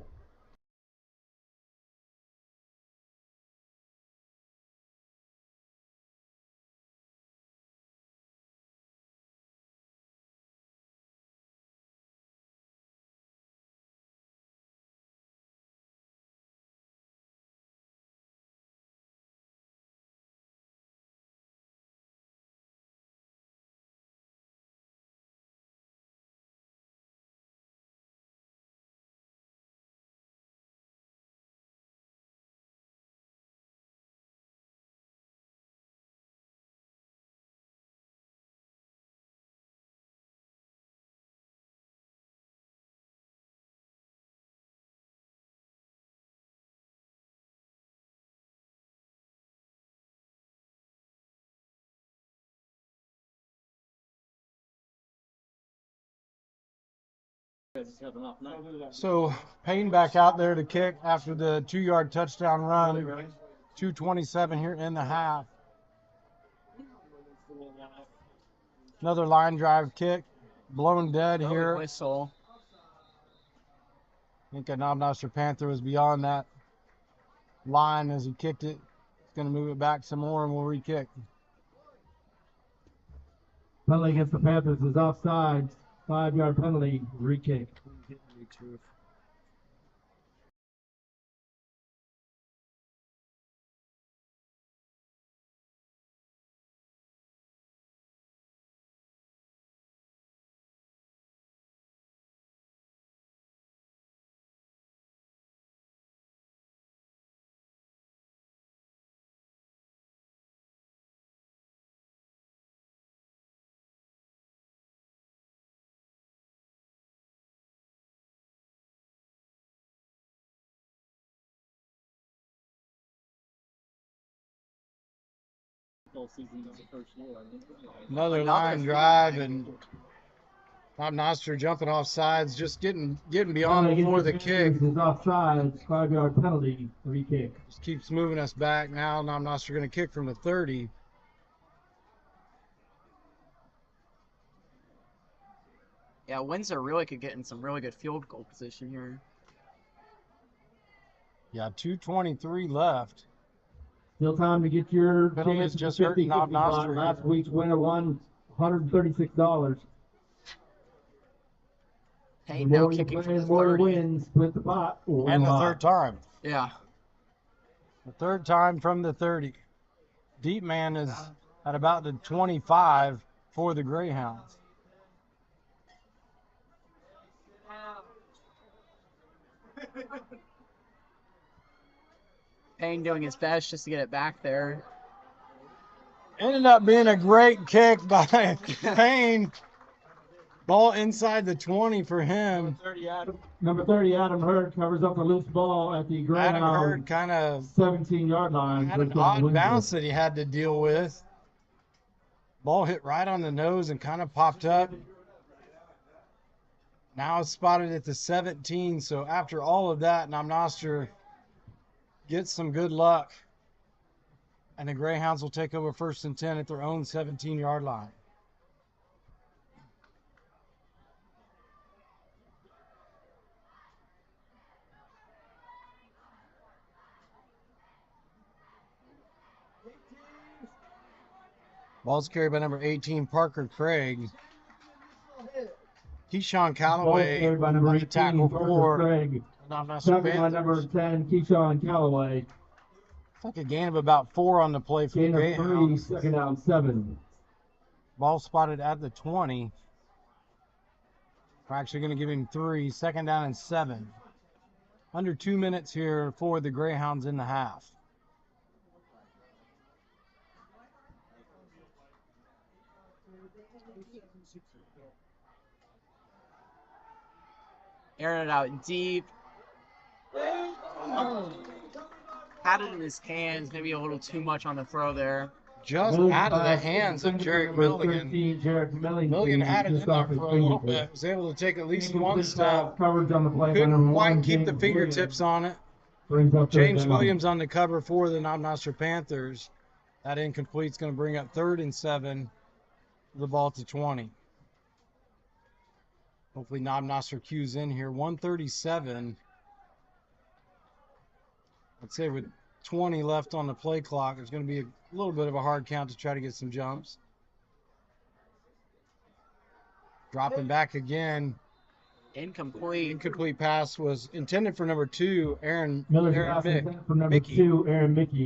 So Payne back out there to kick after the 2-yard touchdown run. 2:27 here in the half. Another line drive kick, blown dead here. Whistle. I think a Noster Panther was beyond that line as he kicked it. He's going to move it back some more and we'll re-kick. Penalty against the Panthers is offside. 5-yard penalty, re-kick. Another line drive and Noster jumping off sides, just getting beyond before the kick. Is offside. 5-yard penalty, re-kick. Just keeps moving us back. Now Noster going to kick from the 30. Yeah, Windsor really could get in some really good field goal position here. Yeah, 2:23 left. Still time to get your Penalties chance just to hurt 50 Noster. Last week's winner won $136. Payne now kicking from the More 30. wins, split the pot. And the third time. Yeah. The third time from the 30. Deep man is at about the 25 for the Greyhounds. Payne doing his best just to get it back there. Ended up being a great kick by Payne. Ball inside the 20 for him. Number 30, Adam Hurd, covers up the loose ball at the Adam Greyhound Hurd kind of 17-yard line. had an odd bounce that he had to deal with. Ball hit right on the nose and kind of popped up. Now it's spotted at the 17. So after all of that, Noster gets some good luck. And the Greyhounds will take over 1st and 10 at their own 17-yard line. Ball's carried by number 18, Parker Craig. Keyshawn Callaway on the tackle for Craig. Noster Second by number Panthers. 10, Keyshawn Callaway. It's like a gain of about 4 on the play for the Gain of 3, Greyhounds. second down 7. Ball spotted at the 20. We're actually going to give him 3, second down and 7. Under 2 minutes here for the Greyhounds in the half. Airing it out deep. Had it in his hands, maybe a little too much on the throw there. Just out of the hands of Jarek Milligan. Milligan had it in there for a little bit. Was able to take at least one step. Coverage on the play. Couldn't quite keep the fingertips on it. James Williams on the cover for the Noster Panthers. That incomplete's going to bring up 3rd and 7. The ball to 20. Hopefully Noster cues in here. 1:37. I'd say with 20 left on the play clock, there's going to be a little bit of a hard count to try to get some jumps. Dropping back again. Incomplete. Incomplete pass was intended for number 2, Aaron Mickey.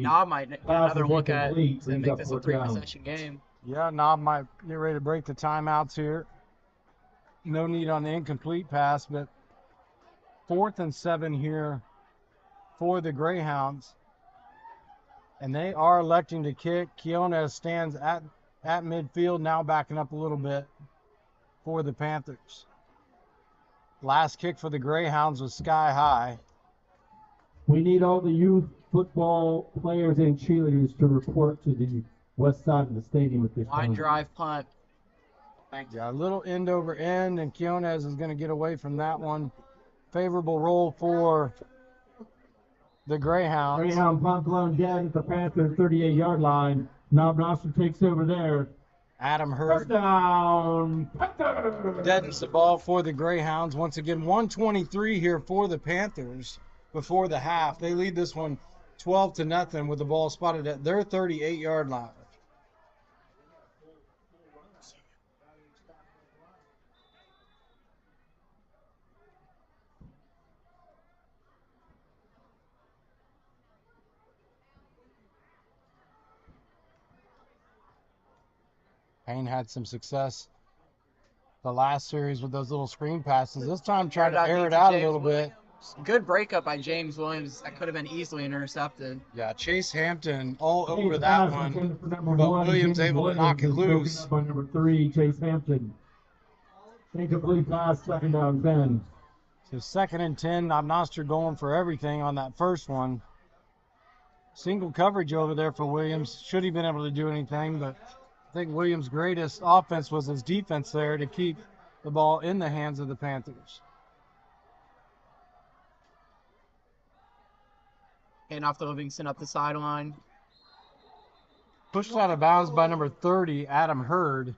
Knob might get another look at to make this a 3-possession game. Yeah, Knob might get ready to break the timeouts here. No need on the incomplete pass, but 4th and 7 here for the Greyhounds. And they are electing to kick. Keones stands at midfield, now backing up a little bit for the Panthers. Last kick for the Greyhounds was sky high. We need all the youth football players and cheerleaders to report to the west side of the stadium at this Wide time. drive punt. Yeah, a little end over end, and Keones is going to get away from that one. Favorable roll for the Greyhounds. Greyhound punt blown dead at the Panthers 38-yard line. Noster takes over there. Adam Hurd Touchdown, Panthers! deadens the ball for the Greyhounds. Once again, 1:23 here for the Panthers before the half. They lead this one 12-0 with the ball spotted at their 38-yard line. Payne had some success the last series with those little screen passes. This time trying to air it out a little bit. Good breakup by James Williams. That could have been easily intercepted. Yeah, Chase Hampton all over that one, but Williams able to knock it loose. By number 3, Chase Hampton. Incomplete pass, 2nd down 10. So 2nd and 10. Noster going for everything on that first one. Single coverage over there for Williams. Should he been able to do anything, but I think Williams' greatest offense was his defense there to keep the ball in the hands of the Panthers. Hand off to Livingston up the sideline. Pushed out of bounds by number 30, Adam Hurd.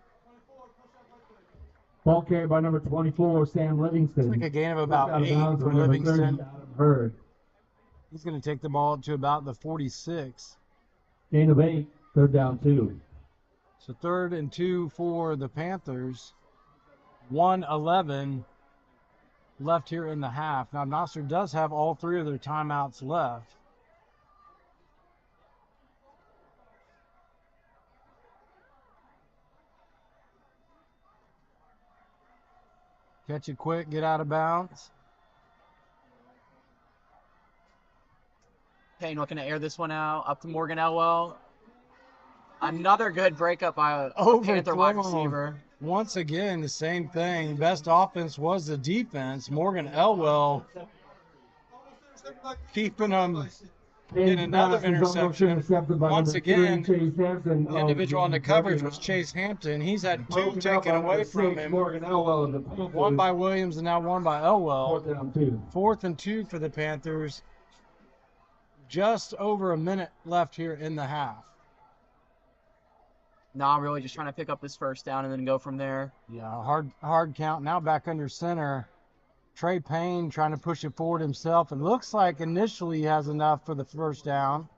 Ball carried by number 24, Sam Livingston. I think a gain of about 8 bounds for by number 30, Livingston. Adam Hurd. He's going to take the ball to about the 46. Gain of 8, 3rd down 2. So 3rd and 2 for the Panthers. 1:11 left here in the half. Now, Noster does have all 3 of their timeouts left. Catch it quick, get out of bounds. Payne looking to air this one out. Up to Morgan Elwell. Another good breakup by a Panther wide receiver. Once again, the same thing. Best offense was the defense. Morgan Elwell keeping them in another interception. Once again, the individual on the coverage was Chase Hampton. He's had 2 taken away from him. One by Williams and now one by Elwell. 4th and 2 for the Panthers. Just over a minute left here in the half. No, really just trying to pick up this first down and then go from there. Yeah, hard count. Now back under center. Trey Payne trying to push it forward himself. It looks like initially he has enough for the first down.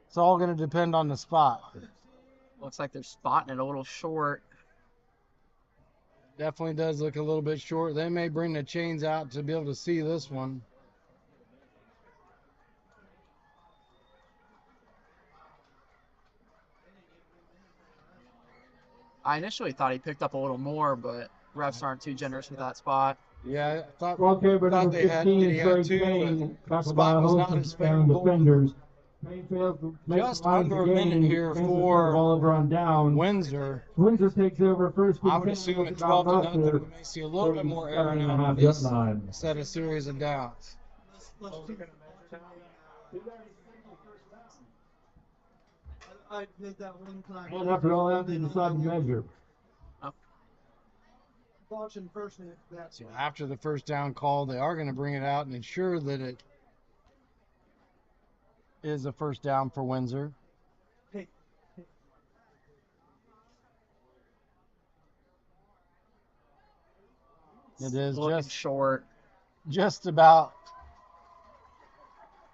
It's all going to depend on the spot. Looks like they're spotting it a little short. Definitely does look a little bit short. They may bring the chains out to be able to see this one. I initially thought he picked up a little more, but refs aren't too generous with that spot. Yeah, I Ball carried by thought number they had 15, he had Trey 2, Payne. but the Tackled by spot a was host not of as favorable. defenders. Payne fails to make Just the lines under a of minute game. here Chances for ball over on down. Windsor. Windsor takes over first. I would assume at 12 to nothing, we may see a little bit more air and a out half of this yard line. set of series of downs. Let's I did that one time. And after all that, they decide to measure. Watching first and that's So after the first down call, they are going to bring it out and ensure that it is a first down for Windsor. hey, It is Looking short. just about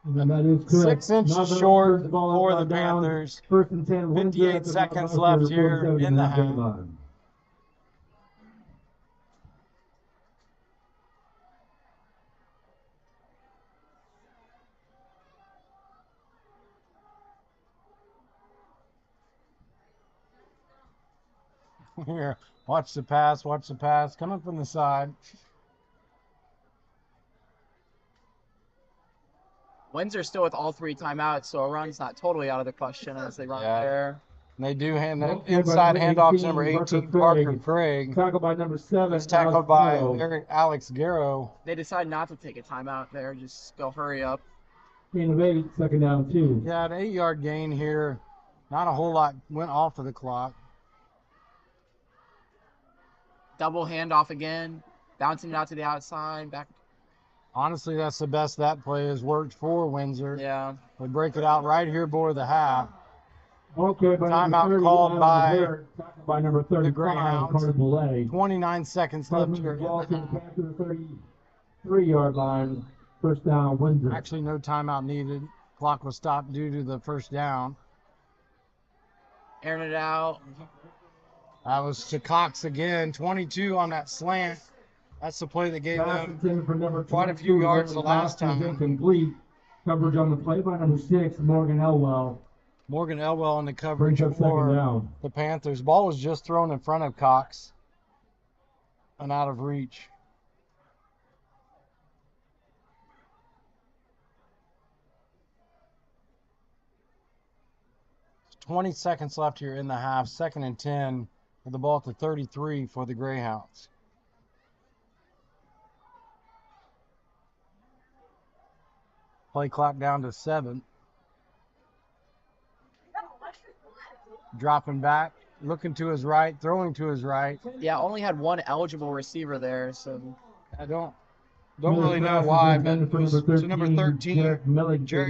And that is correct. 6 inches Noster short puts the ball for up the on down. Panthers. First and 10. Windsor 58 at the seconds Noster left here 47 in the yard half. line. Here, watch the pass, coming from the side. Windsor still with all 3 timeouts, so a run's not totally out of the question as they run Yeah. there. And they do hand the Okay, inside by handoff to number 18, Parker Craig. Tackled by number 7. It's tackled by Alex Alex Garrow. They decide not to take a timeout there, just go hurry up. Gain of 8, second down 2. Yeah, an 8-yard gain here. Not a whole lot went off of the clock. Double handoff again, bouncing it out to the outside, back. Honestly, that's the best that play has worked for Windsor. Yeah. They break it out right here before the half. Okay, by number Timeout 30, called Adam by Hurt, tackled by number 35, Greyhounds. Carter Boulay. 29 seconds left Coverage here. the ball to the Panther 33-yard line. First down, Windsor. Actually, no timeout needed. Clock was stopped due to the first down. Airing it out. That was to Cox again. 22 on that slant. That's the play that gave Pass them intended for number quite a 22, few yards the but last pass is time. incomplete. Coverage on the play by number 6, Morgan Elwell. Morgan Elwell in the coverage Brings up second for down. the Panthers. Ball was just thrown in front of Cox and out of reach. There's 20 seconds left here in the half. 2nd and 10 with the ball at the 33 for the Greyhounds. Play clock down to 7. Dropping back, looking to his right, throwing to his right. Yeah, only had 1 eligible receiver there, so I don't really know why, but it was to number 13, Jarek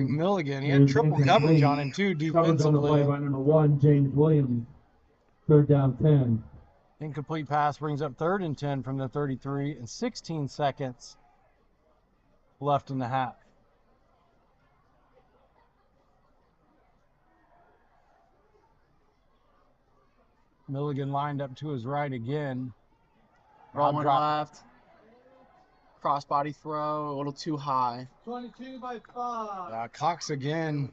Milligan. He had triple coverage on him too Coverage on the play defensively. by number 1, James Williams. Third down 10. Incomplete pass brings up 3rd and 10 from the 33 and 16 seconds left in the half. Milligan lined up to his right again. rolling Drop. left. Crossbody throw, a little too high. 22 by 5. Cox again.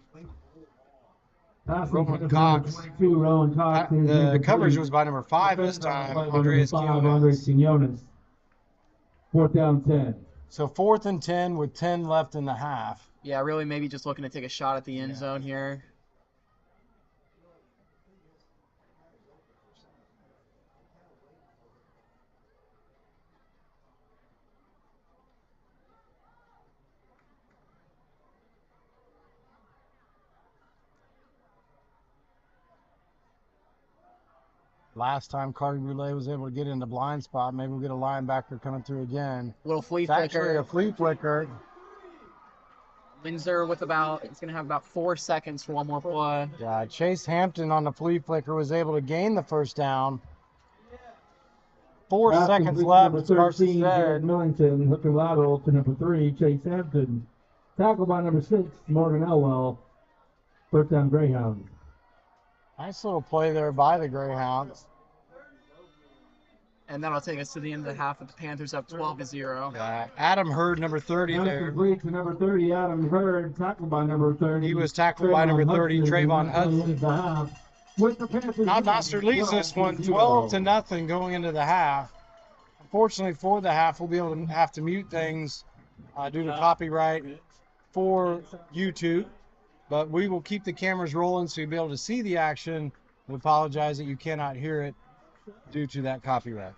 Pass Roman intended for number Cox. 22, Rowan Cox. is The incomplete. coverage was by number 5 this Defense on the time, play by number Andreas 5, Quinones. Andres Quinones. Fourth down 10. So 4th and 10 with 10 left in the half. Yeah, really maybe just looking to take a shot at the end zone here. Last time Carter Boulay was able to get in the blind spot. Maybe we'll get a linebacker coming through again. Little flea It's actually flicker. a flea flicker. Windsor with it's going to have about 4 seconds for one more play. Yeah, Chase Hampton on the flea flicker was able to gain the first down. 4 Pass seconds complete to left, number as Carson 13, Jared said. Millington, hooking lateral to number 3, Chase Hampton. Tackled by number 6, Morgan Elwell. First down, Greyhounds. Nice little play there by the Greyhounds. And that'll take us to the end of the half with the Panthers up 12-0. Adam Hurd, number 30 Pass there. complete to number 30, Adam Hurd. Tackled by number 30. He was tackled by number 30, Trayvon Hudson. With the Panthers. Now Noster leads this one 12-0 going into the half. Unfortunately for the half, we'll be able to have to mute things due to copyright for YouTube. But we will keep the cameras rolling so you'll be able to see the action. We apologize that you cannot hear it due to that copyright.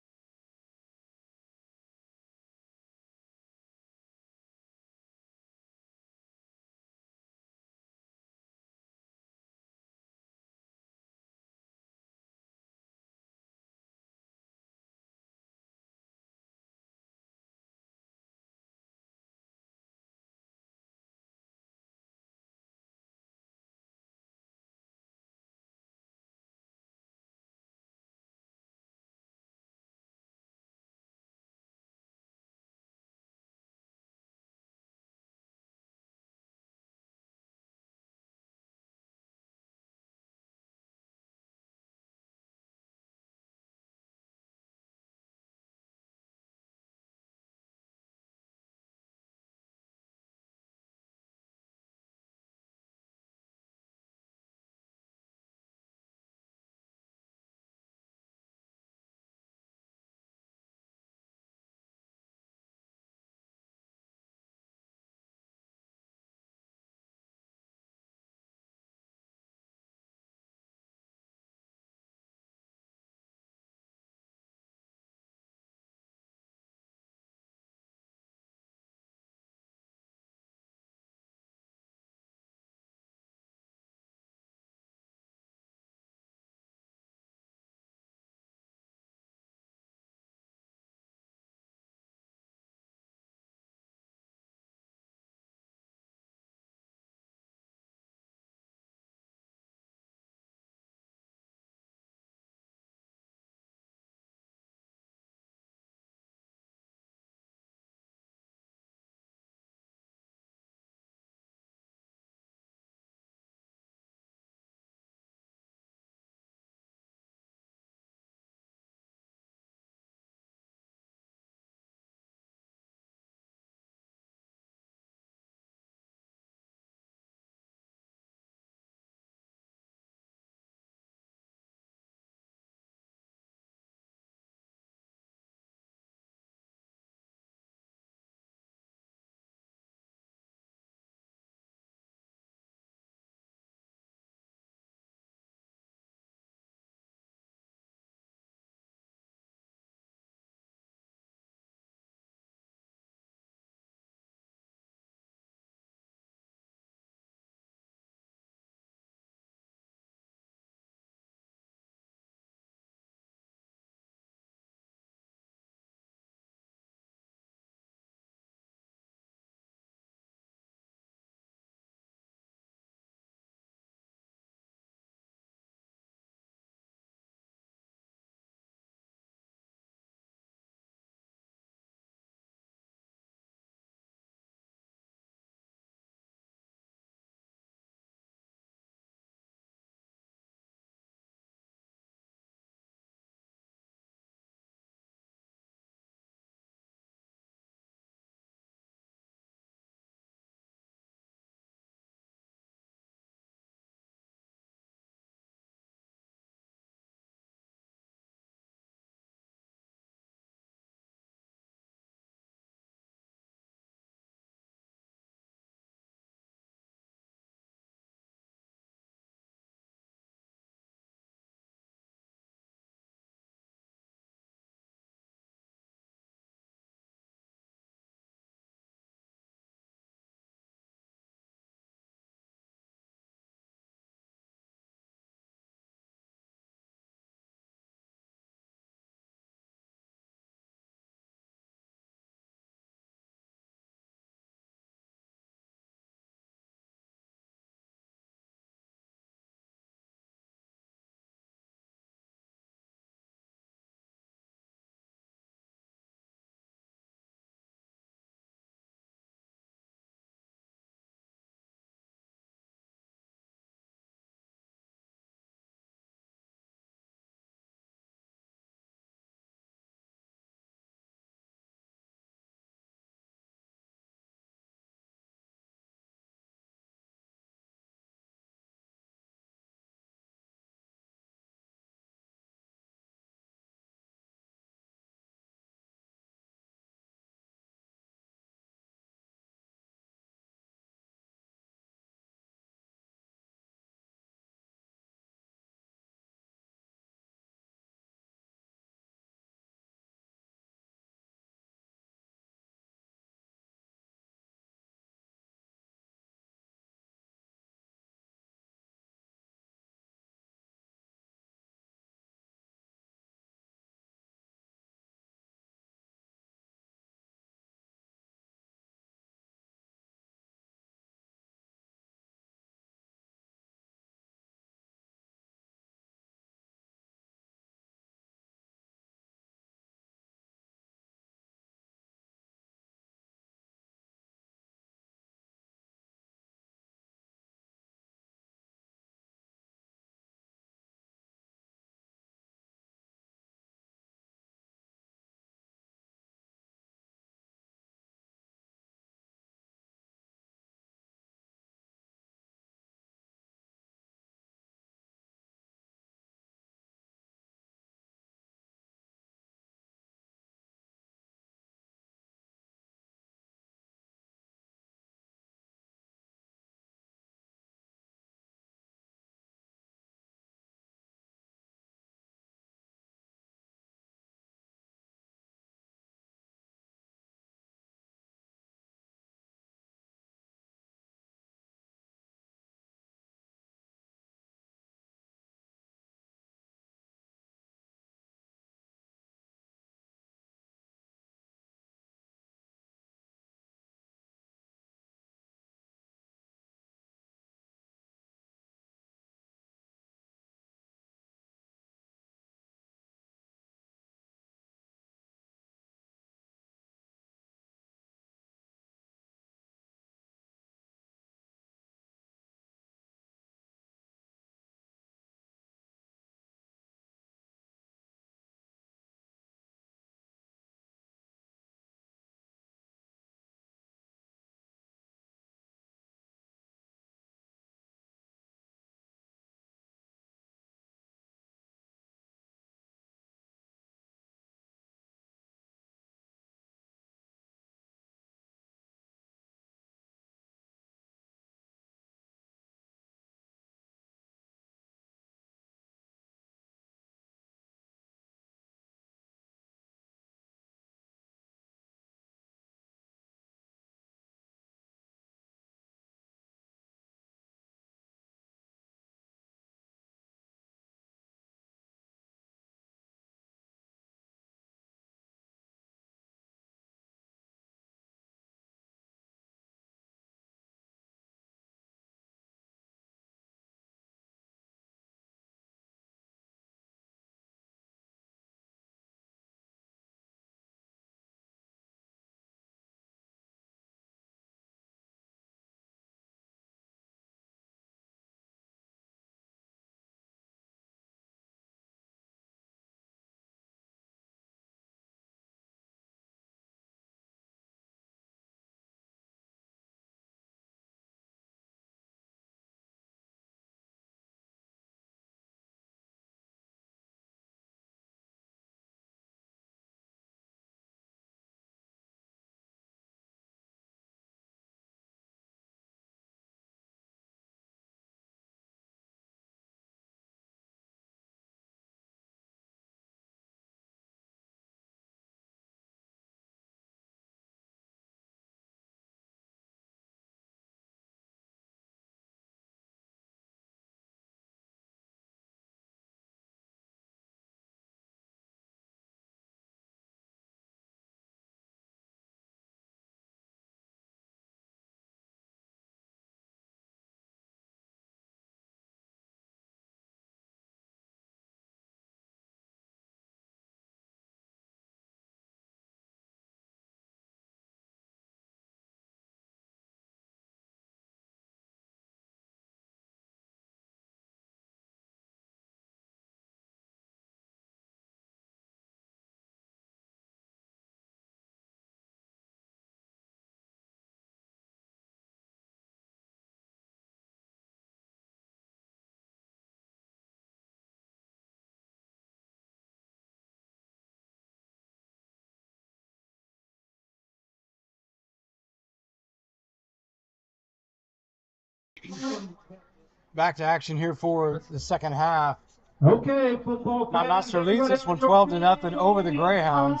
Back to action here for the second half. Okay, football Now fans, Noster leads this one 12-0 over the Greyhounds.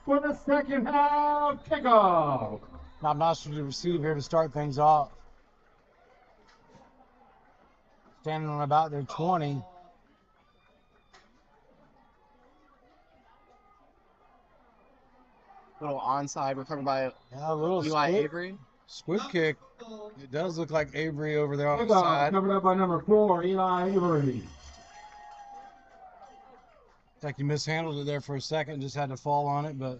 For the second half kickoff. Now Noster to receive here to start things off. Standing on about their 20. Little onside recovered by Yeah, a little Eli squib, Avery. squib kick. It does look like Avery over there on the Kickoff side. covered up by number 4, Eli Avery. Like he mishandled it there for a second, just had to fall on it, but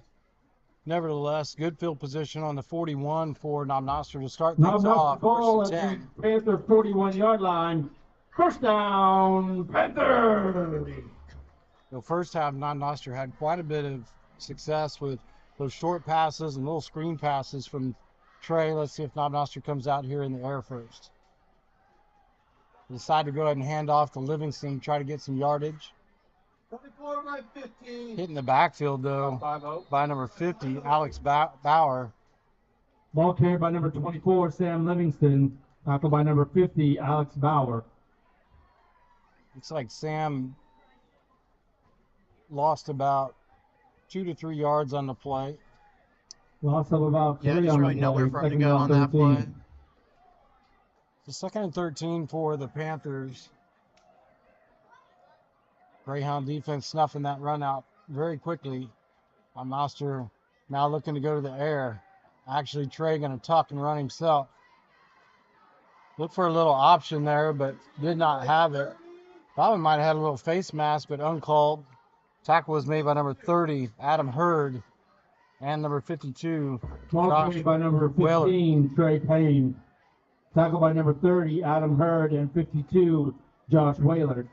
nevertheless, good field position on the 41 for Noster to start things off. Ball First at and 10. the Panther 41-yard line. First down, Panthers. The first half, Noster had quite a bit of success with those short passes and little screen passes from Trey. Let's see if Noster comes out here in the air first. Decide to go ahead and hand off to Livingston to try to get some yardage. 24 by 15. Hitting the backfield, though, by number 50, Alex Bauer. Ball carried by number 24, Sam Livingston. Tackled by number 50, Alex Bauer. Looks like Sam lost about 2 to 3 yards on the play. Loss of about 3 Yeah, there's on really the nowhere play. for him to Second go down, on that 13. play. The 2nd and 13 for the Panthers. Greyhound defense snuffing that run out very quickly. Noster now looking to go to the air. Actually, Trey going to tuck and run himself. Look for a little option there, but did not have it. Probably might have had a little face mask, but uncalled. Tackle was made by number 30, Adam Hurd, and number 52, Ball Josh carried by number 15, Whaler. Trey Payne. Tackled by number 30, Adam Hurd, and 52, Josh Whaler.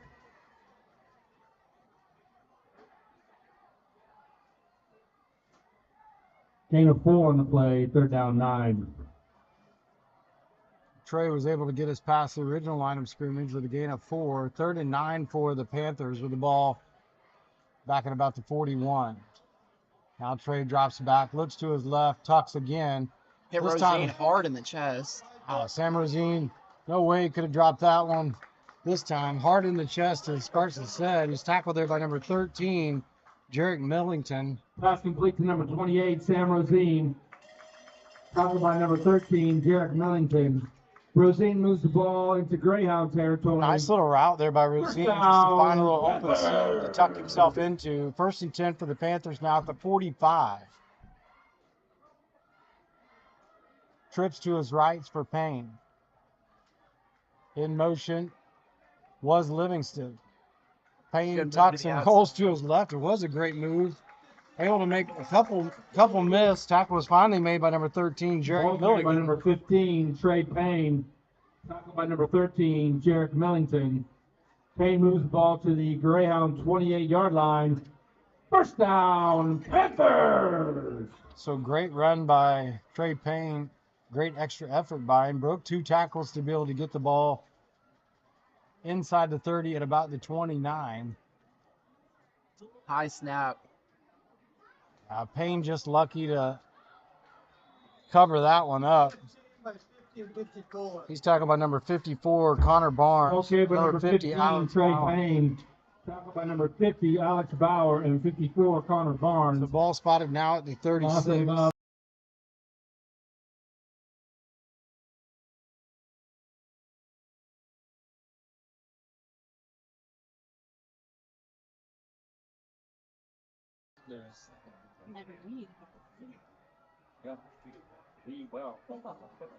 Gain of 4 on the play, third down 9. Trey was able to get us past the original line of scrimmage with a gain of 4. 3rd and 9 for the Panthers with the ball back at about the 41. Now Trey drops back, looks to his left, tucks again. Hit This Rosine time- hard in the chest. Sam Rosine, no way he could have dropped that one this time. Hard in the chest, as Carson said. He's tackled there by number 13, Jarek Millington. Pass complete to number 28, Sam Rosine. Tackled by number 13, Jarek Millington. Rosine moves the ball into Greyhound territory. Nice little route there by Rosine, just to find a little open seam to tuck himself into. 1st and 10 for the Panthers now at the 45. Trips to his rights for Payne. In motion was Livingston. Payne Good move tucks to the and outside. rolls to his left. It was a great move. Able to make a couple miss. Tackle was finally made by number 13, Jarek Ball carried by Milligan. number 15, Trey Payne. Tackled by number 13, Jarek Millington. Payne moves the ball to the Greyhound 28-yard line. First down, Panthers! So great run by Trey Payne. Great extra effort by him. Broke 2 tackles to be able to get the ball inside the 30 at about the 29. High snap. Payne just lucky to cover that one up. By 50 and 54. He's talking about number 54, Connor Ball Barnes. carried by number 50, 15, Alex Trey Bauer. Payne. Tackled by number 50, Alex Bauer, and 54, Connor Barnes. The ball spotted now at the Loss 36. of about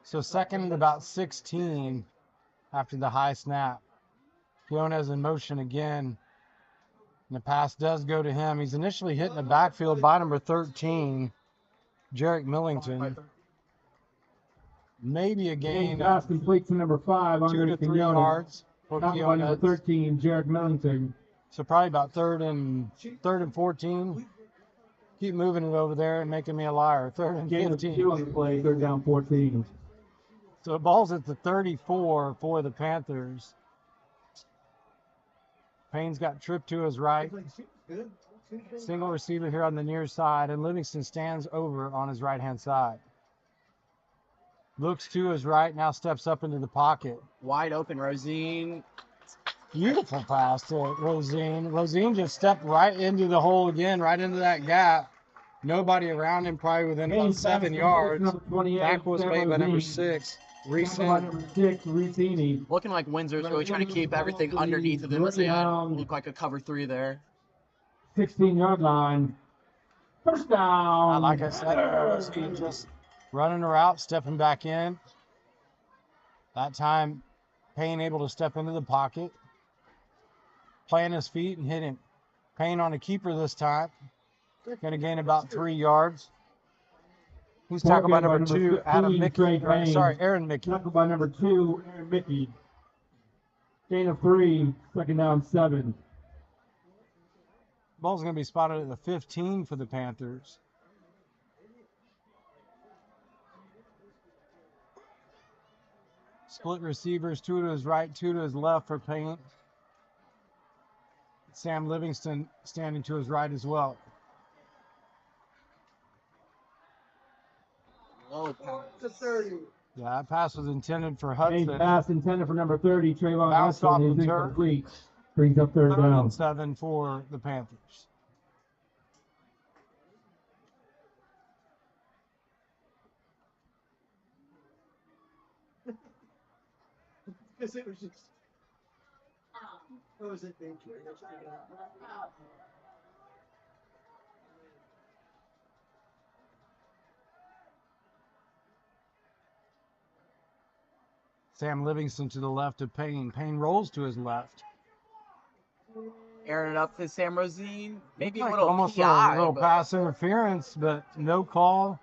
So 2nd and about 16 after the high snap. Fiona's in motion again. And the pass does go to him. He's initially hit in the backfield by number 13, Jarek Millington. Maybe a gain pass of complete to number 5, 2 Andre to 3 Quinones. yards for Tackled by number Fiona. 13, Jarek Millington. So probably about 3rd and 14. Keep moving it over there and making me a liar. 3rd and Gain of 2 on 15. the play, third down 14. So the ball's at the 34 for the Panthers. Payne's got tripped to his right. Good. Single receiver here on the near side, and Livingston stands over on his right-hand side. Looks to his right, now steps up into the pocket. Wide open, Rosine. Beautiful pass to Rosine. Rosine just stepped right into the hole again, right into that gap. Nobody around him, probably within about 7 yards. Back was made by number 6, Number 6, Reese. Looking like Windsor's really trying to keep everything underneath of them as they look like a cover 3 there. 16-yard line. First down. Like I said, Rosine just running her out, stepping back in. That time, Payne able to step into the pocket, plant his feet and hit him. Payne on a keeper this time. Going to gain about 3 yards. Who's talking about number 2? Adam Mickey. Aaron Mickey. Tackled by number 2, Aaron Mickey. Gain of 3, second down 7. Ball's going to be spotted at the 15 for the Panthers. Split receivers, 2 to his right, 2 to his left for Payne. Sam Livingston standing to his right as well. Low pass. To 30. Yeah, that pass was intended for Hudson. Pass intended for number 30, Trayvon Bounced off Hudson. the Is turf. incomplete. Brings up third down. 7 for the Panthers. Because it was just. What was it? Thank you. Sam Livingston to the left of Payne. Payne rolls to his left. Airing it up to Sam Rosine. Maybe a Like little almost PI, a little but pass interference, but no call.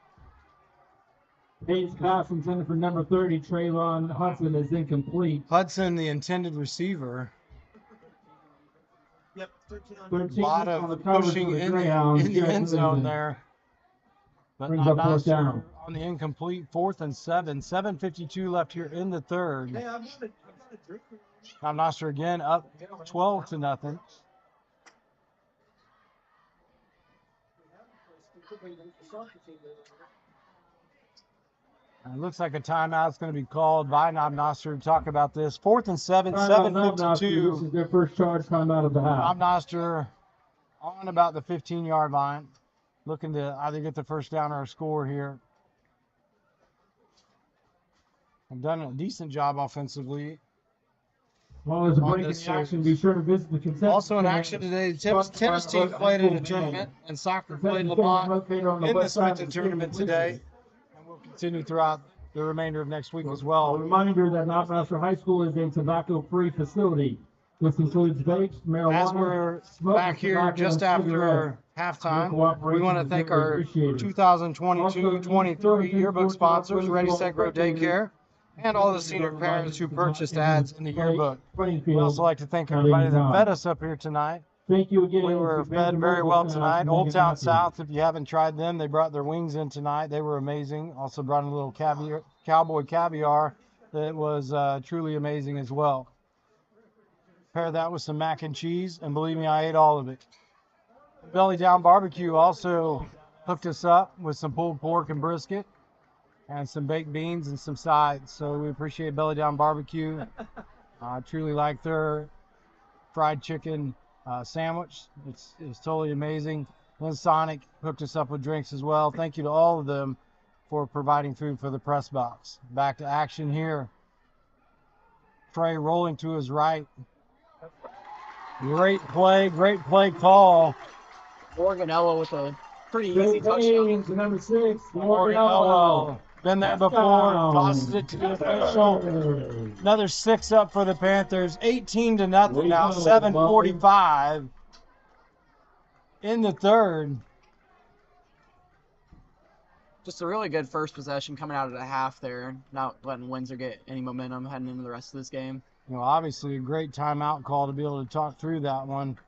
Payne's pass intended for number 30, Trayvon Hudson, is incomplete. Hudson, the intended receiver. Yep, 13 on 13 A lot on the of coverage pushing for the in Greyhounds. the end zone there. But Brings up fourth Noster down. on the incomplete, 4th and 7. 7:52 left here in the third. Hey, I'm not a drink. Now Noster again up 12 to nothing. And it looks like a timeout's going to be called by Noster to talk about this. 4th and 7, This 7:52. is their first charge timeout of the half. Noster on about the 15-yard line, looking to either get the first down or a score here. I've done a decent job offensively. Well, there's a on break in this the action. Be sure to visit the concession Also in stand. action today, the tennis team played in a tournament, and soccer played Lamont in the Smithton tournament today. And we'll continue throughout the remainder of next week as A well. reminder that Noster High School is a tobacco-free facility. This includes vapes, marijuana, As we're smoke, back here tobacco, just and after cigarettes. halftime, we want to thank our Appreciated. 2022-23 yearbook sponsors, Ready, Set, Grow Daycare, and all the senior parents who purchased ads in the yearbook. We'd also like to thank everybody that fed us up here tonight. Thank you again. We were fed very well tonight. Old Town South, if you haven't tried them, they brought their wings in tonight. They were amazing. Also brought in a little cowboy caviar that was truly amazing as well. Pair that with some mac and cheese, and believe me, I ate all of it. Belly Down Barbecue also hooked us up with some pulled pork and brisket and some baked beans and some sides. So we appreciate Belly Down Barbecue. I truly like their fried chicken sandwich. It's totally amazing. And Sonic hooked us up with drinks as well. Thank you to all of them for providing food for the press box. Back to action here. Trey rolling to his right. Great play call. Morganello with a pretty easy touchdown. To number 6, Morganello. Been there before. Tosses it to the official. Another 6 up for the Panthers. 18 to nothing now. 7:45 in the third. Just a really good first possession coming out of the half there. Not letting Windsor get any momentum heading into the rest of this game. You know, obviously a great timeout call to be able to talk through that one.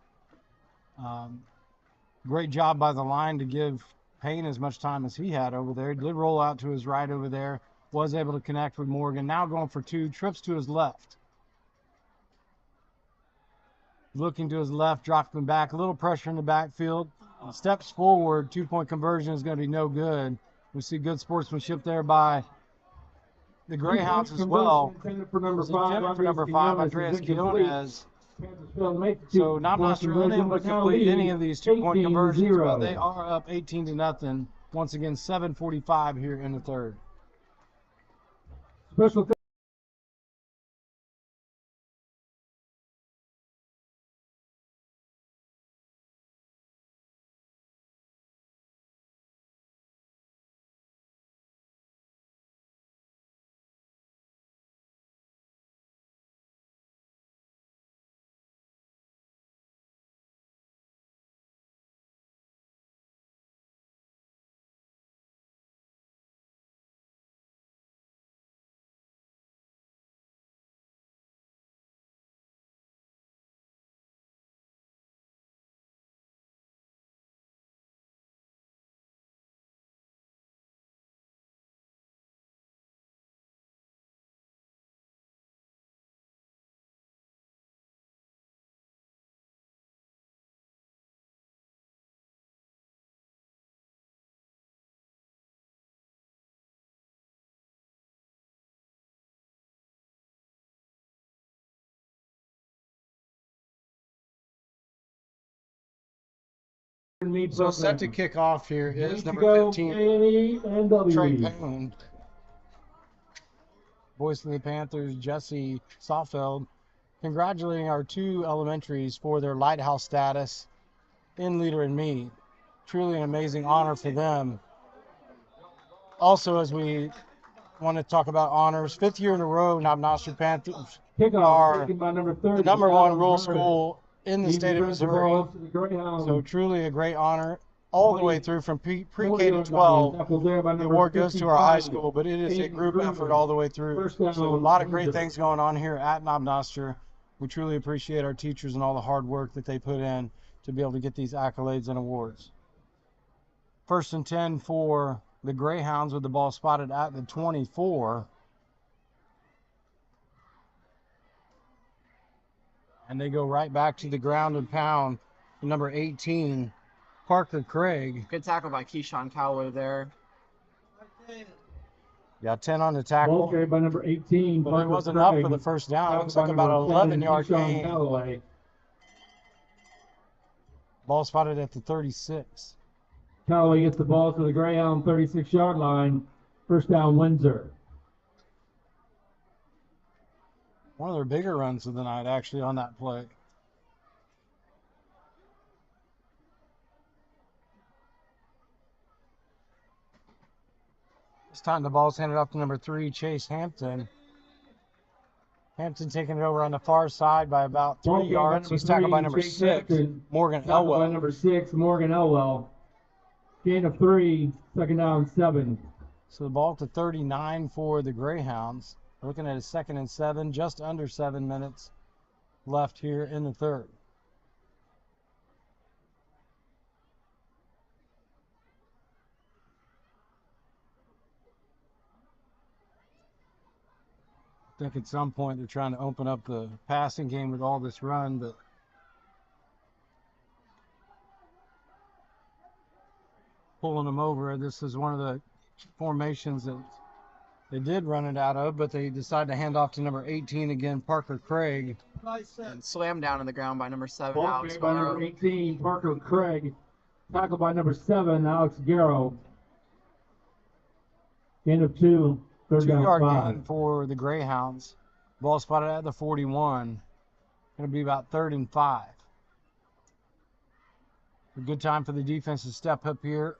Great job by the line to give Payne as much time as he had over there. He did roll out to his right over there. Was able to connect with Morgan. Now going for 2. Trips to his left. Looking to his left, dropping back. A little pressure in the backfield. Steps forward. 2-point conversion is going to be no good. We see good sportsmanship there by the Greyhounds as well. Intended for number Was 5, intended for number 5, Andreas Quinones. Panthers failed to make the So Noster unable to complete any of these 2-point conversions, but they are up 18-0. Once again, 7:45 here in the third. Special So set to kick off here is number 15, Trey Payne. Voice of the Panthers, Jesse Sawfeld, congratulating our 2 elementaries for their lighthouse status in Leader in Me. Truly an amazing honor for them. Also, as we want to talk about honors, 5th year in a row, Noster Panthers are the number 1 rural school in the state of Missouri. So truly a great honor all the way through from pre-K to 12. The award goes to our high school, but it is a group effort all the way through. So a lot of great things going on here at Noster. We truly appreciate our teachers and all the hard work that they put in to be able to get these accolades and awards. 1st and 10 for the Greyhounds with the ball spotted at the 24. And they go right back to the ground and pound. Number 18, Parker Craig. Good tackle by Keyshawn Calloway there. Got 10 on the tackle. Okay, by number 18, but it wasn't enough for the first down. Looks like about an 11-yard gain. Calloway. Ball spotted at the 36. Calloway gets the ball to the Greyhound 36-yard line. First down, Windsor. One of their bigger runs of the night, actually, on that play. This time the ball's handed off to number 3, Chase Hampton. Hampton taking it over on the far side by about 3 yards. He's tackled by number 6, Morgan Elwell. By number 6, Morgan Elwell. Gain of 3, second down, 7. So the ball to 39 for the Greyhounds. Looking at a 2nd and 7, just under 7 minutes left here in the third. I think at some point they're trying to open up the passing game with all this run, but pulling them over. This is one of the formations that they did run it out of, but they decided to hand off to number 18 again, Parker Craig. And slammed down on the ground by number 7, Ball Alex by number 18, Parker Craig. Tackled by number 7, Alex Garrow. Gain of 2, third down, 2-yard 5. gain for the Greyhounds. Ball spotted at the 41. Going to be about 3rd and 5. A good time for the defense to step up here.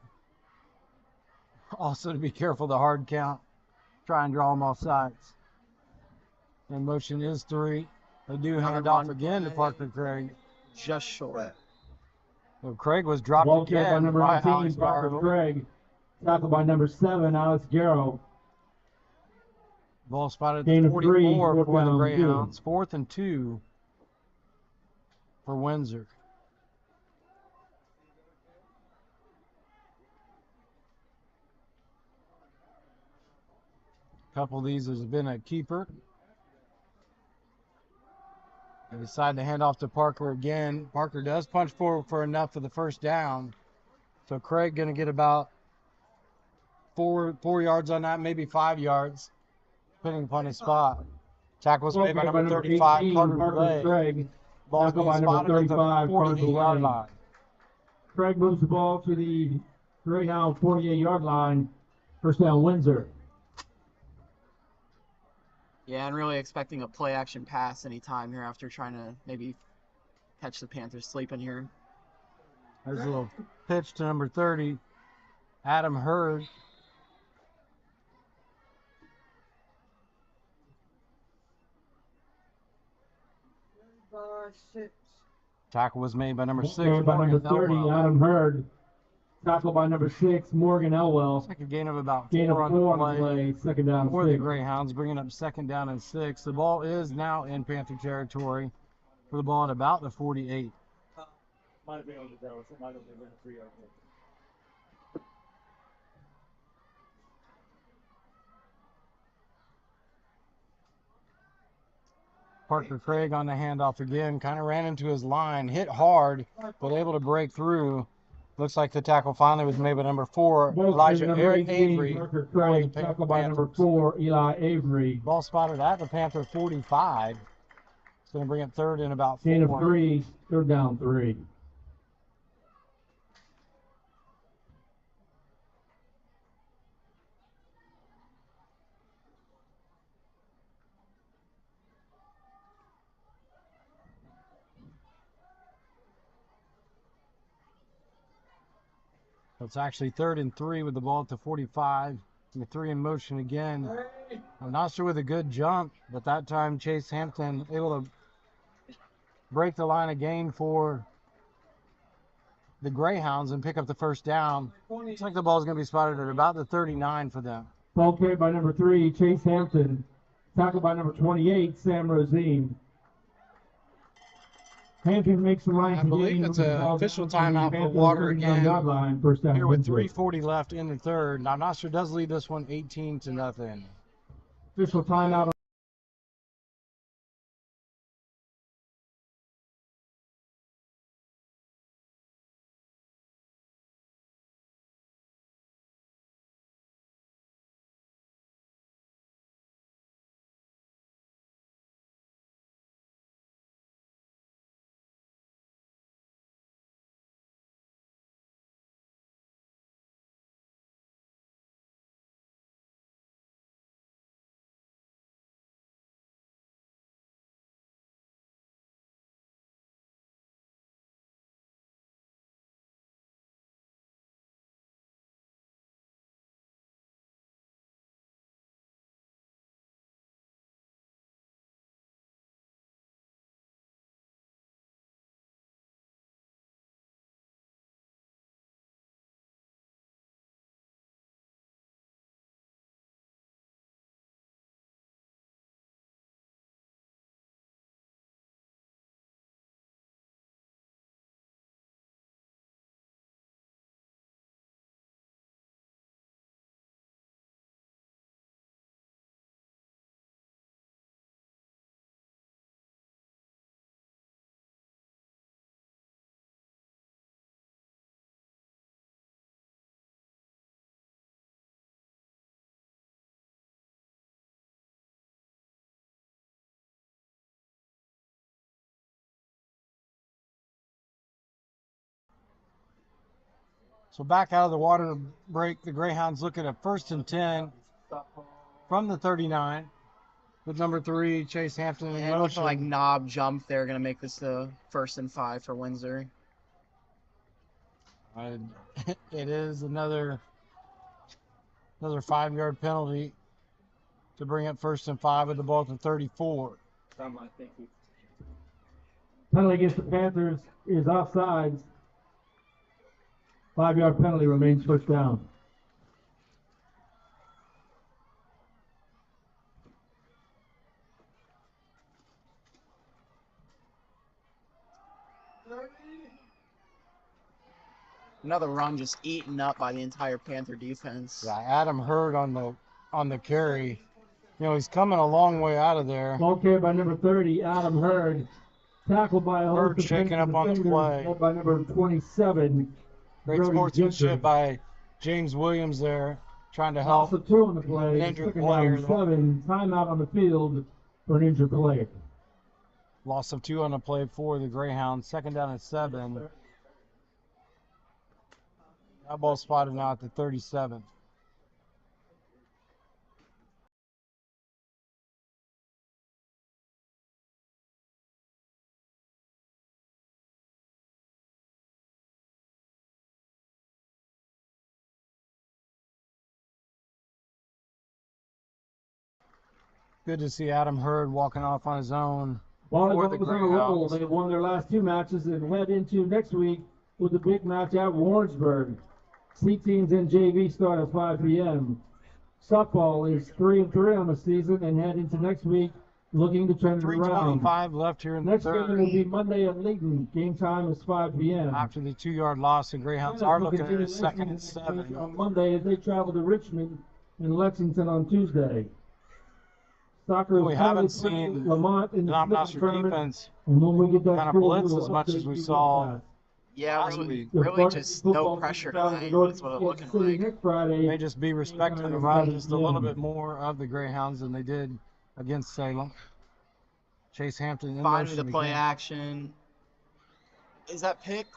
Also to be careful the hard count. Try and draw them off sides. And motion is 3. They do hand off again to Parker Craig. Just short. So Craig was dropped Ball again by number by 18, Alex Parker Garrow. Craig. Tackled by number 7, Alex Garrow. Ball spotted at Gain the of 3, 44 fourth for the down, Greyhounds. 4th and 2 for Windsor. A couple of these has been a keeper. They decide to hand off to Parker again. Parker does punch forward for enough for the first down. So Craig going to get about four yards on that, maybe 5 yards. depending upon his spot. Tackle was made by Okay, number 35, 18, Carter Parker Blay. Craig. Ball's Tackle being by number spotted at the 35, Carter 48-yard Blay. line. Craig moves the ball to the Greyhound 48-yard line. First down, Windsor. Yeah, and really expecting a play action pass anytime here after trying to maybe catch the Panthers sleeping here. There's a little pitch to number 30, Adam Hurd. Tackle was made by number 6, Okay, by Morgan number 30, Elwell. Adam Hurd. Tackle by number 6, Morgan Elwell. Like a gain of about Gain of 4 on 4 the on the play play. Second down, for the 6. Greyhounds, bringing up second down and 6. The ball is now in Panther territory for the ball at about the 48. Parker Craig on the handoff again, kind of ran into his line, hit hard, but able to break through. Looks like the tackle finally was made by number 4, Elijah number 18, Avery. Parker for the Craig. Tackle by number Panthers. 4, Eli Avery. Ball spotted at the Panther 45. It's going to bring up third and about 4. Gain of 3, third down 3. So it's actually third and 3 with the ball at the 45. And the 3 in motion again. I'm not sure with a good jump, but that time Chase Hampton able to break the line of gain for the Greyhounds and pick up the first down. Looks like the ball is going to be spotted at about the 39 for them. Ball carried by number 3, Chase Hampton. Tackled by number 28, Sam Rosine. Hampton makes the line. I believe it's an official timeout for water again. First down, Here with Windsor. 3:40 left in the third. Now Noster does lead this one 18-0. Official timeout. So back out of the water break, the Greyhounds looking at 1st and 10 from the 39 with number 3, Chase Hampton. And it looks like knob jump. They're going to make this the 1st and 5 for Windsor. It is another 5-yard penalty to bring up 1st and 5 with the ball at the 34. Penalty against the Panthers is offsides. 5-yard penalty remains first down. Another run just eaten up by the entire Panther defense. Yeah, Adam Hurd on the carry. You know, he's coming a long way out of there. Ball carried by number 30, Adam Hurd. Tackled by a Hurd shaking up on the play. led by number 27, Great Brody sportsmanship Gibson. by James Williams there, trying to Loss help. of 2 on the play. Injured Second player. down 7. Timeout on the field for an injured player. Loss of 2 on the play for the Greyhounds. Second down and 7. That ball spotted now at the 37. Good to see Adam Hurd walking off on his own. Volleyball the was on a roll. Greyhounds. They won their last 2 matches and head into next week with a big match at Warrensburg. C teams and JV start at 5 p.m. Softball is 3-3 on the season and head into next week looking to turn it around. 3:25 left here in the Next third. game will be Monday at Layton. Game time is 5 p.m. After the 2-yard loss, the Greyhounds are looking at a 2nd and 7. On Monday as they travel to Richmond and Lexington on Tuesday. Soccer We is haven't currently playing seen Lamont in the Not Snooker Noster tournament. defense And when we get that kind of score, blitz we'll as much as update we you saw. on that. Yeah, Last really, week. really just no pressure tonight. That's what it's looking like. Next Friday, May just be respecting the run just a little bit more of the Greyhounds than they did against Salem. Chase Hampton in Finally motion the play again. action. Is that pick?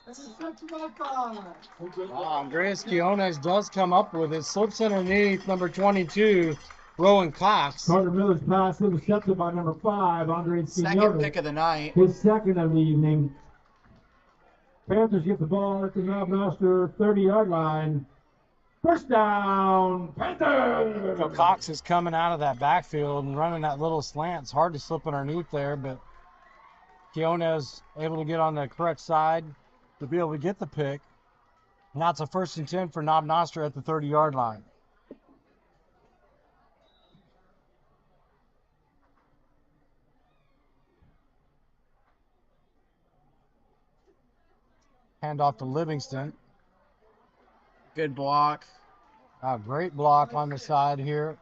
Andreas Quiones does come up with it. Slips underneath number 22, Rowan Cox. Carter Miller's pass intercepted by number 5, Andre Second pick Quinones. of the night. His second of the evening. Panthers get the ball at the Noster 30-yard line. First down, Panthers! So Cox is coming out of that backfield and running that little slant. It's hard to slip underneath there, but Quiones able to get on the correct side to be able to get the pick. Now it's a 1st and 10 for Noster at the 30-yard line. Hand off to Livingston. Good block. Great block on the side here.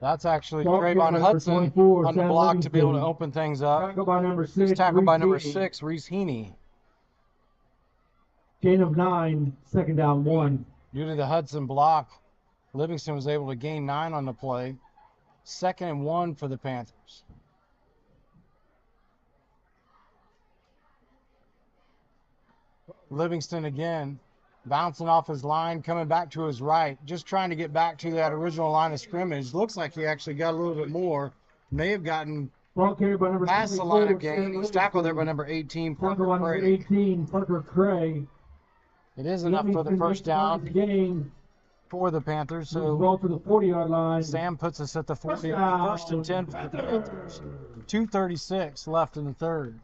That's actually Ball Trayvon carrier Hudson 24, on the Sam block to be able to Livingston. open things up. Tackled by number 6. He's tackled by Reese number Heaney. 6, Reese Heaney. Gain of 9, second down 1. Due to the Hudson block, Livingston was able to gain 9 on the play. 2nd and 1 for the Panthers. Livingston again, bouncing off his line, coming back to his right, just trying to get back to that original line of scrimmage. Looks like he actually got a little bit more. May have gotten Ball carried by number past the line of 24, game. He's tackled there by number 18, Tackled Parker by number Craig. 18, Parker Craig. It is enough for the first down Game. for the Panthers. So So ball to the 40-yard line. Sam puts us at the 40, down. 1st and 10 for the Panthers. 2:36 left in the third.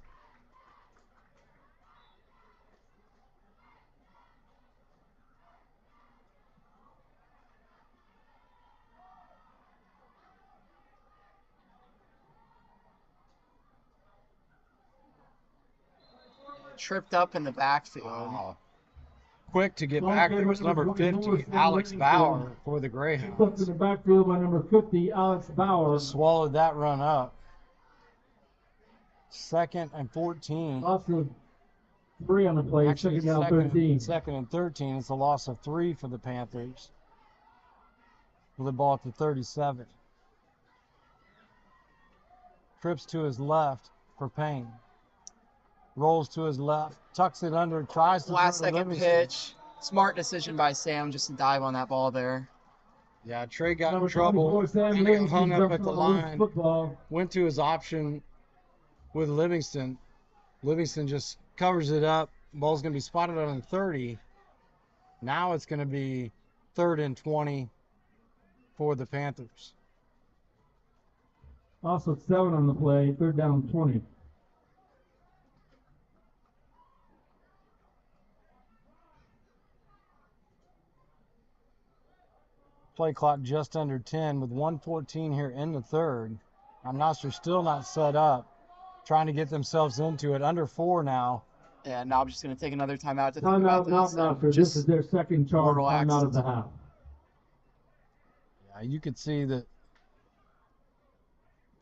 Tripped up in the backfield. Wow. Quick to get back. There was number 50, Alex Bauer for the Up in Greyhounds. the backfield by number 50, Alex Bauer. Swallowed that run up. 2nd and 14. Loss of 3 on the play. Actually, Second down second, 13. 2nd and 13. It's a loss of 3 for the Panthers. With the ball at the 37. Trips to his left for Payne. Rolls to his left, tucks it under, tries to Last throw to second Livingston. pitch. Smart decision by Sam just to dive on that ball there. Yeah, Trey got Number in trouble. 24, Sam He got Livingston hung up jumps at the on loose line. Football. Went to his option with Livingston. Livingston just covers it up. Ball's going to be spotted on the 30. Now it's going to be 3rd and 20 for the Panthers. Also 7 on the play. Third down 20. Play clock just under 10 with 1:14 here in the third. Noster still not set up. Trying to get themselves into it. Under 4 now. And now I'm just going to take another timeout to think Timeout about not this. Noster. This Just is their second charge more timeout of relaxed. the half. Yeah, you could see that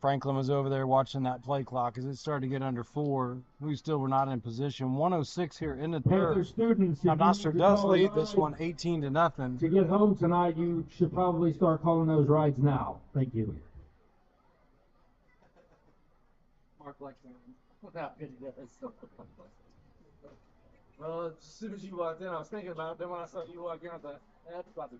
Franklin was over there watching that play clock as it started to get under 4. We still were not in position. 106 here in the Panther third. students, Now if you Noster need to does call a lead this ride one 18-0. to get home tonight, you should probably start calling those rides now. Thank you. Mark likes them. Without good it is. Well, as soon as you walked in, I was thinking about it. Then when I saw you walk in, I thought, that's about to.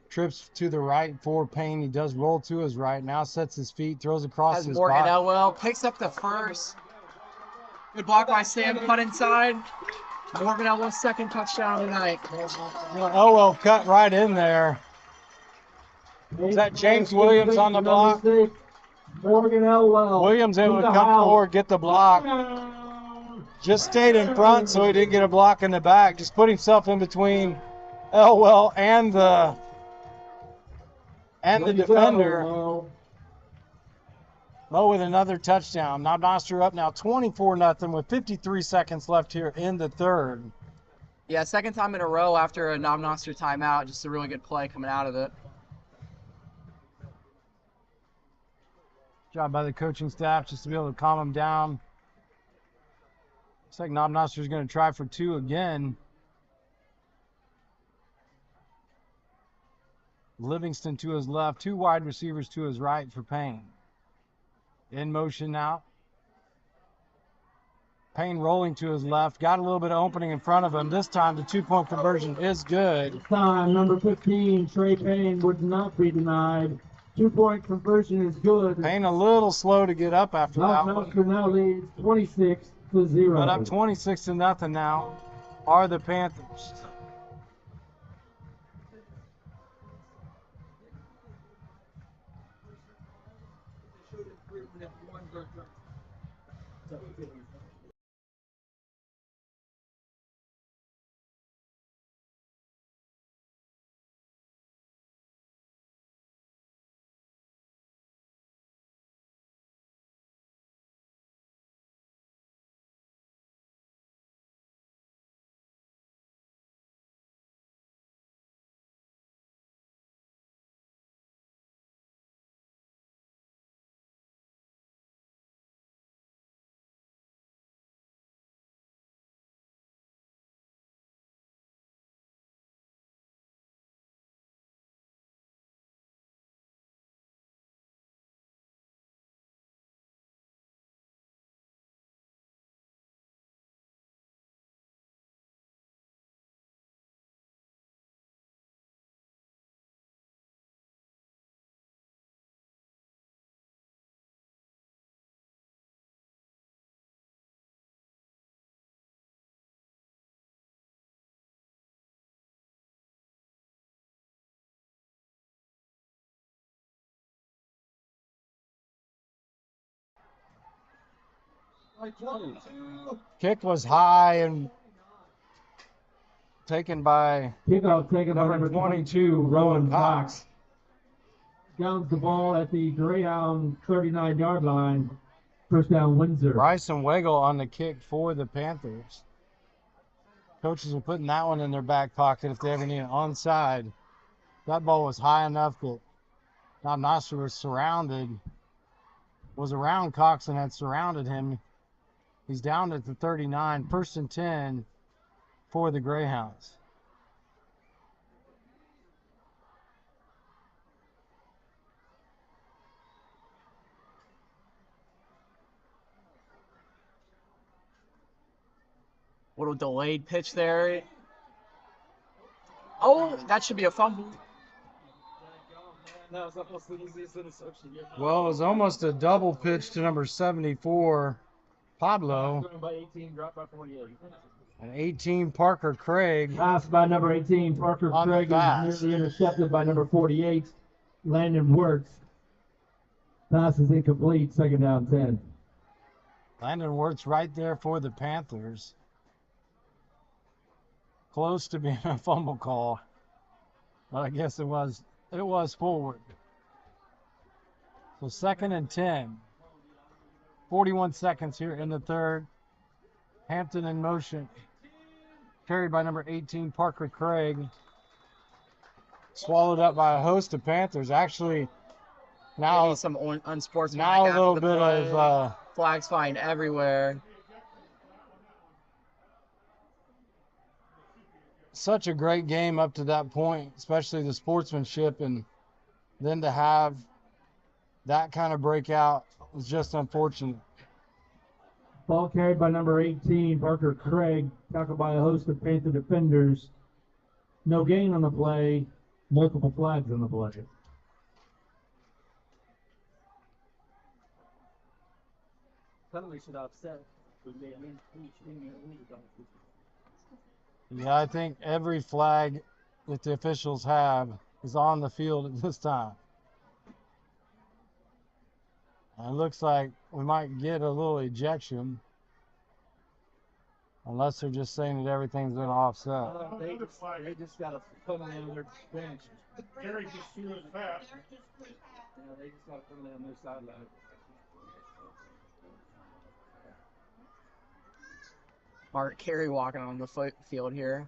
Trips to the right for Payne. He does roll to his right. Now sets his feet, throws across As his Morgan body. Elwell picks up the first. Good block by Sam, cut inside. Morgan Elwell's second touchdown tonight. Elwell cut right in there. Is that James Williams on the block? Morgan Elwell. Williams able to come forward, get the block. Just stayed in front so he didn't get a block in the back. Just put himself in between Elwell and the defender. Low with another touchdown. Now Noster up now 24-0 with 53 seconds left here in the third. Yeah, second time in a row after a Noster timeout. Just a really good play coming out of it. Job by the coaching staff just to be able to calm him down. Looks like Noster is going to try for 2 again. Livingston to his left, 2 wide receivers to his right for Payne. In motion now. Payne rolling to his left, got a little bit of opening in front of him. This time the 2-point conversion is good. This time, number 15, Trey Payne, would not be denied. 2-point conversion is good. Payne a little slow to get up after that one. Noster now leads 26-0. But up 26-0 now are the Panthers. Kick was high and taken by Kickoff taken by number number 22, Rowan Cox. Downs the ball at the Greyhound 39-yard line. First down, Windsor. Bryson Weigel on the kick for the Panthers. Coaches are putting that one in their back pocket if they ever need an onside. That ball was high enough that now Noster was around Cox and had surrounded him. He's down at the 39, 1st and 10 for the Greyhounds. Little delayed pitch there. Oh, that should be a fumble. That was almost the easiest interception yet. Well, it was almost a double pitch to number 74, Pablo, Thrown by 18, dropped by 48. and 18, Parker Craig. Pass by number 18, Parker On the Craig, pass. is nearly intercepted by number 48, Landon Wirtz. Pass is incomplete, second down 10. Landon Wirtz right there for the Panthers. Close to being a fumble call, but I guess it was forward. So 2nd and 10. 41 seconds here in the third. Hampton in motion. Carried by number 18, Parker Craig. Swallowed up by a host of Panthers. Actually, now Maybe some unsportsmanlike now a after little the bit play. of Flags flying everywhere. such a great game up to that point, especially the sportsmanship, and then to have that kind of breakout was just unfortunate. Ball carried by number 18, Parker Craig, tackled by a host of Panther defenders. No gain on the play, multiple flags on the play. Penalty should offset. Yeah, I think every flag that the officials have is on the field at this time. And it looks like we might get a little ejection, unless they're just saying that everything's been offset. They just got a penalty on their bench. Gary just threw his pass. Yeah, they just got a penalty on their sideline. Mark Carey walking on the field here.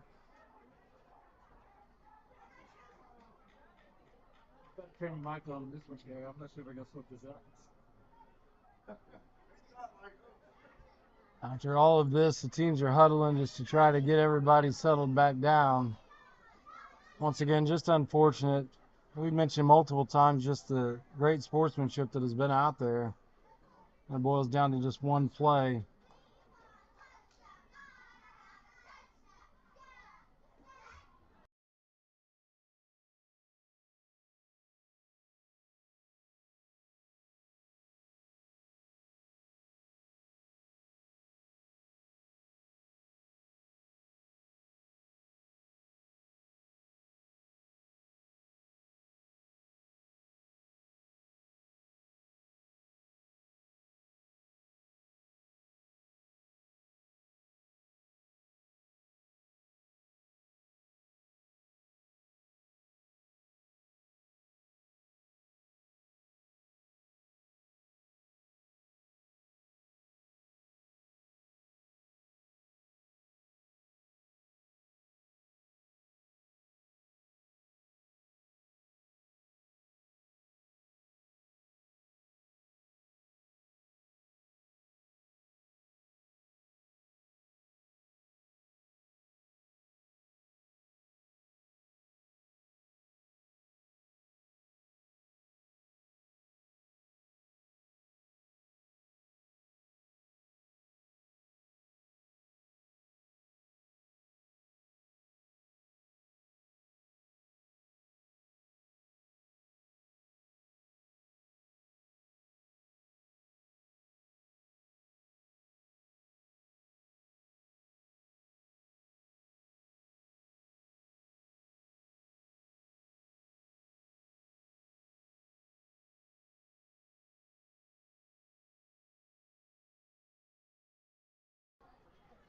Turn your mic on this one, Gary. I'm not sure if we're going to flip this up. After all of this, the teams are huddling just to try to get everybody settled back down. Once again, just unfortunate. We mentioned multiple times just the great sportsmanship that has been out there. It boils down to just one play.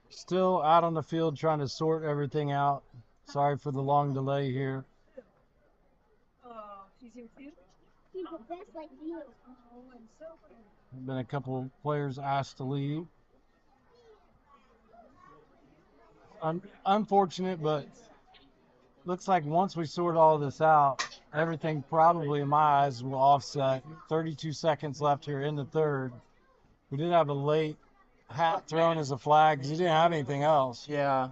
Still out on the field trying to sort everything out. Sorry for the long delay here. There've been a couple players asked to leave. Unfortunate, but looks like once we sort all this out, everything probably in my eyes will offset. 32 seconds left here in the third. We did have a late hat thrown as a flag because he didn't have anything else. Yeah.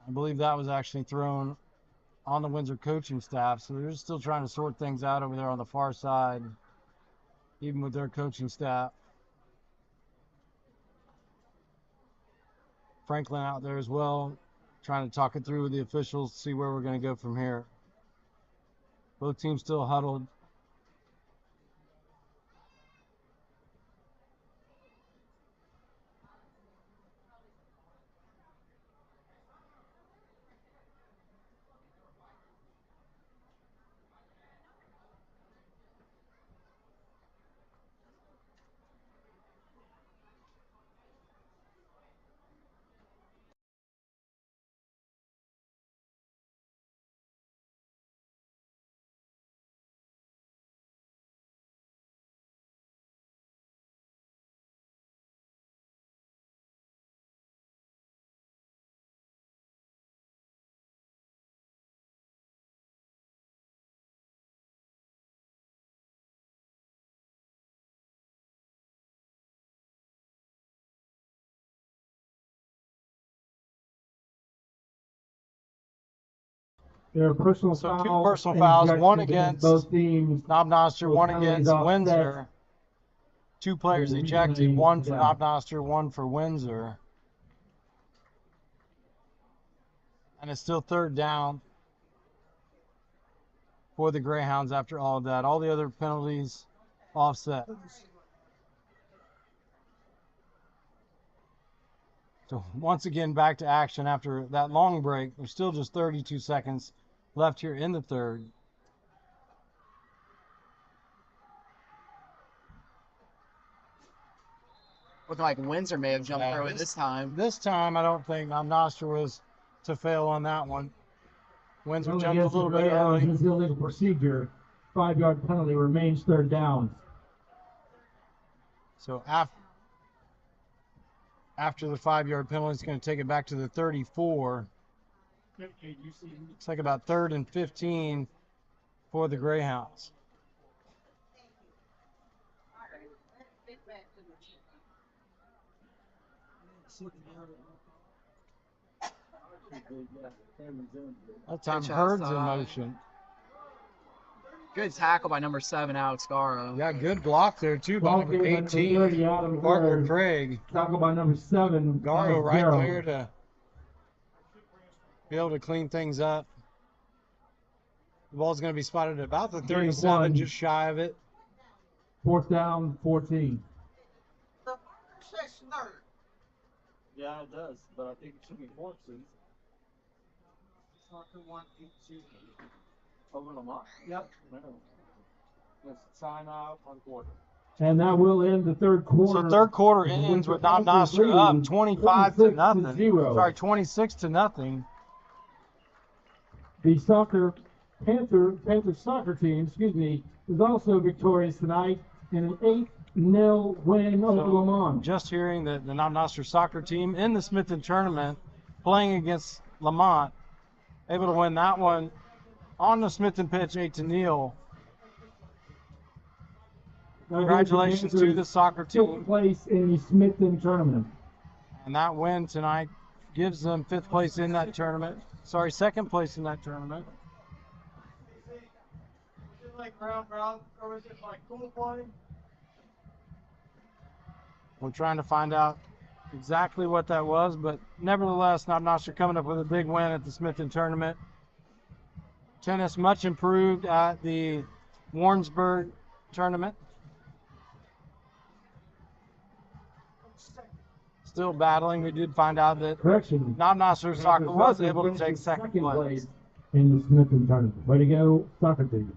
I believe that was actually thrown on the Windsor coaching staff. So they're still trying to sort things out over there on the far side, even with their coaching staff. Franklin out there as well, trying to talk it through with the officials, see where we're going to go from here. Both teams still huddled. There are personal So two fouls. personal and fouls, one ejections against both teams. Noster, Both one penalties against offset. Windsor. Two players And ejected, replay one for down. Noster, one for Windsor. And it's still third down for the Greyhounds after all of that. All the other penalties offset. So once again, back to action after that long break. There's still just 32 seconds left here in the third. Looking like Windsor may have jumped through it this time. This time, I don't think Noster was to fail on that one. Windsor Only jumped a against the little bit Greyhounds, early. this illegal procedure. 5-yard penalty remains third down. So after the 5-yard penalty, it's going to take it back to the 34. It's like about 3rd and 15 for the Greyhounds. That time Pitch Hurd's in outside. motion. Good tackle by number 7, Alex Garrow. Yeah, good block there too by Ball number game by number 18, 30, Adam Parker Hurd. Craig. Tackle by number 7. Garrow Alex right Garrow. there to be able to clean things up. The ball's going to be spotted at about the 37, just shy of it. 4th down, 14. Yeah, it does, but I think it should be forces. Over Lamont. Yep. No. Let's sign off on quarter. And that will end the third quarter. So third quarter ends with Noster up 25 to nothing. 0. Sorry, 26 to nothing. The Panther soccer team, is also victorious tonight in an 8-0 win over Lamont. Just hearing that the Noster soccer team in the Smithton tournament playing against Lamont, able to win that one on the Smithton pitch 8-0. Congratulations to the soccer team. Place in the Smithton tournament. And that win tonight gives them 5th place in that tournament. Sorry, 2nd place in that tournament. Is it like ground, or is it like pool play? We're trying to find out exactly what that was, but nevertheless, Noster coming up with a big win at the Smithton tournament. Tennis much improved at the Warrensburg tournament. Still battling. We did find out that Correction. Noster soccer was able to take 2nd place in the Smithton tournament. Way to go, soccer team.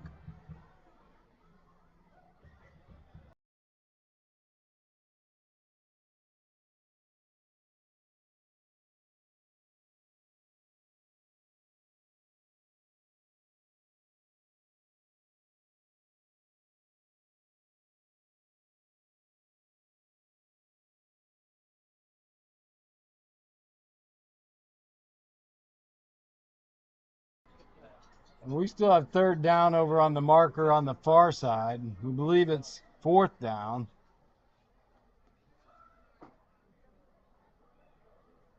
We still have 3rd down over on the marker on the far side. We believe it's 4th down.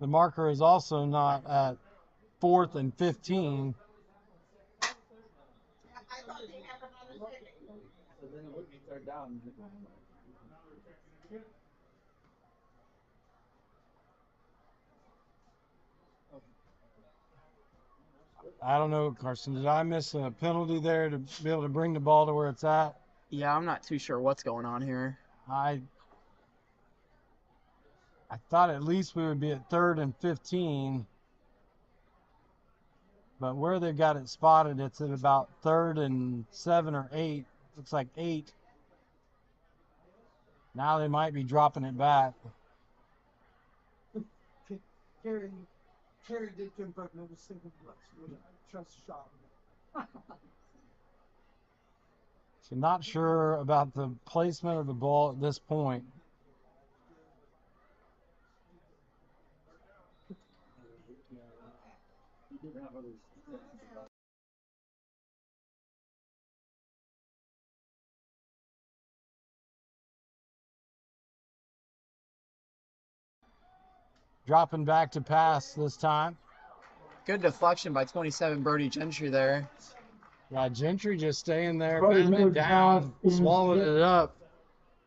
The marker is also not at 4th and 15. So then it would be third down. I don't know, Carson. Did I miss a penalty there to be able to bring the ball to where it's at? Yeah, I'm not too sure what's going on here. I thought at least we would be at 3rd and 15. But where they've got it spotted, it's at about 3rd and 7 or 8. Looks like 8. Now they might be dropping it back. Terry did convert no single blitz. Just shot. So not sure about the placement of the ball at this point. Dropping back to pass this time. Good deflection by 27 Brody Gentry there. Yeah, Gentry just staying there, Brody batting it Miller's down, pass is swallowed hit. it up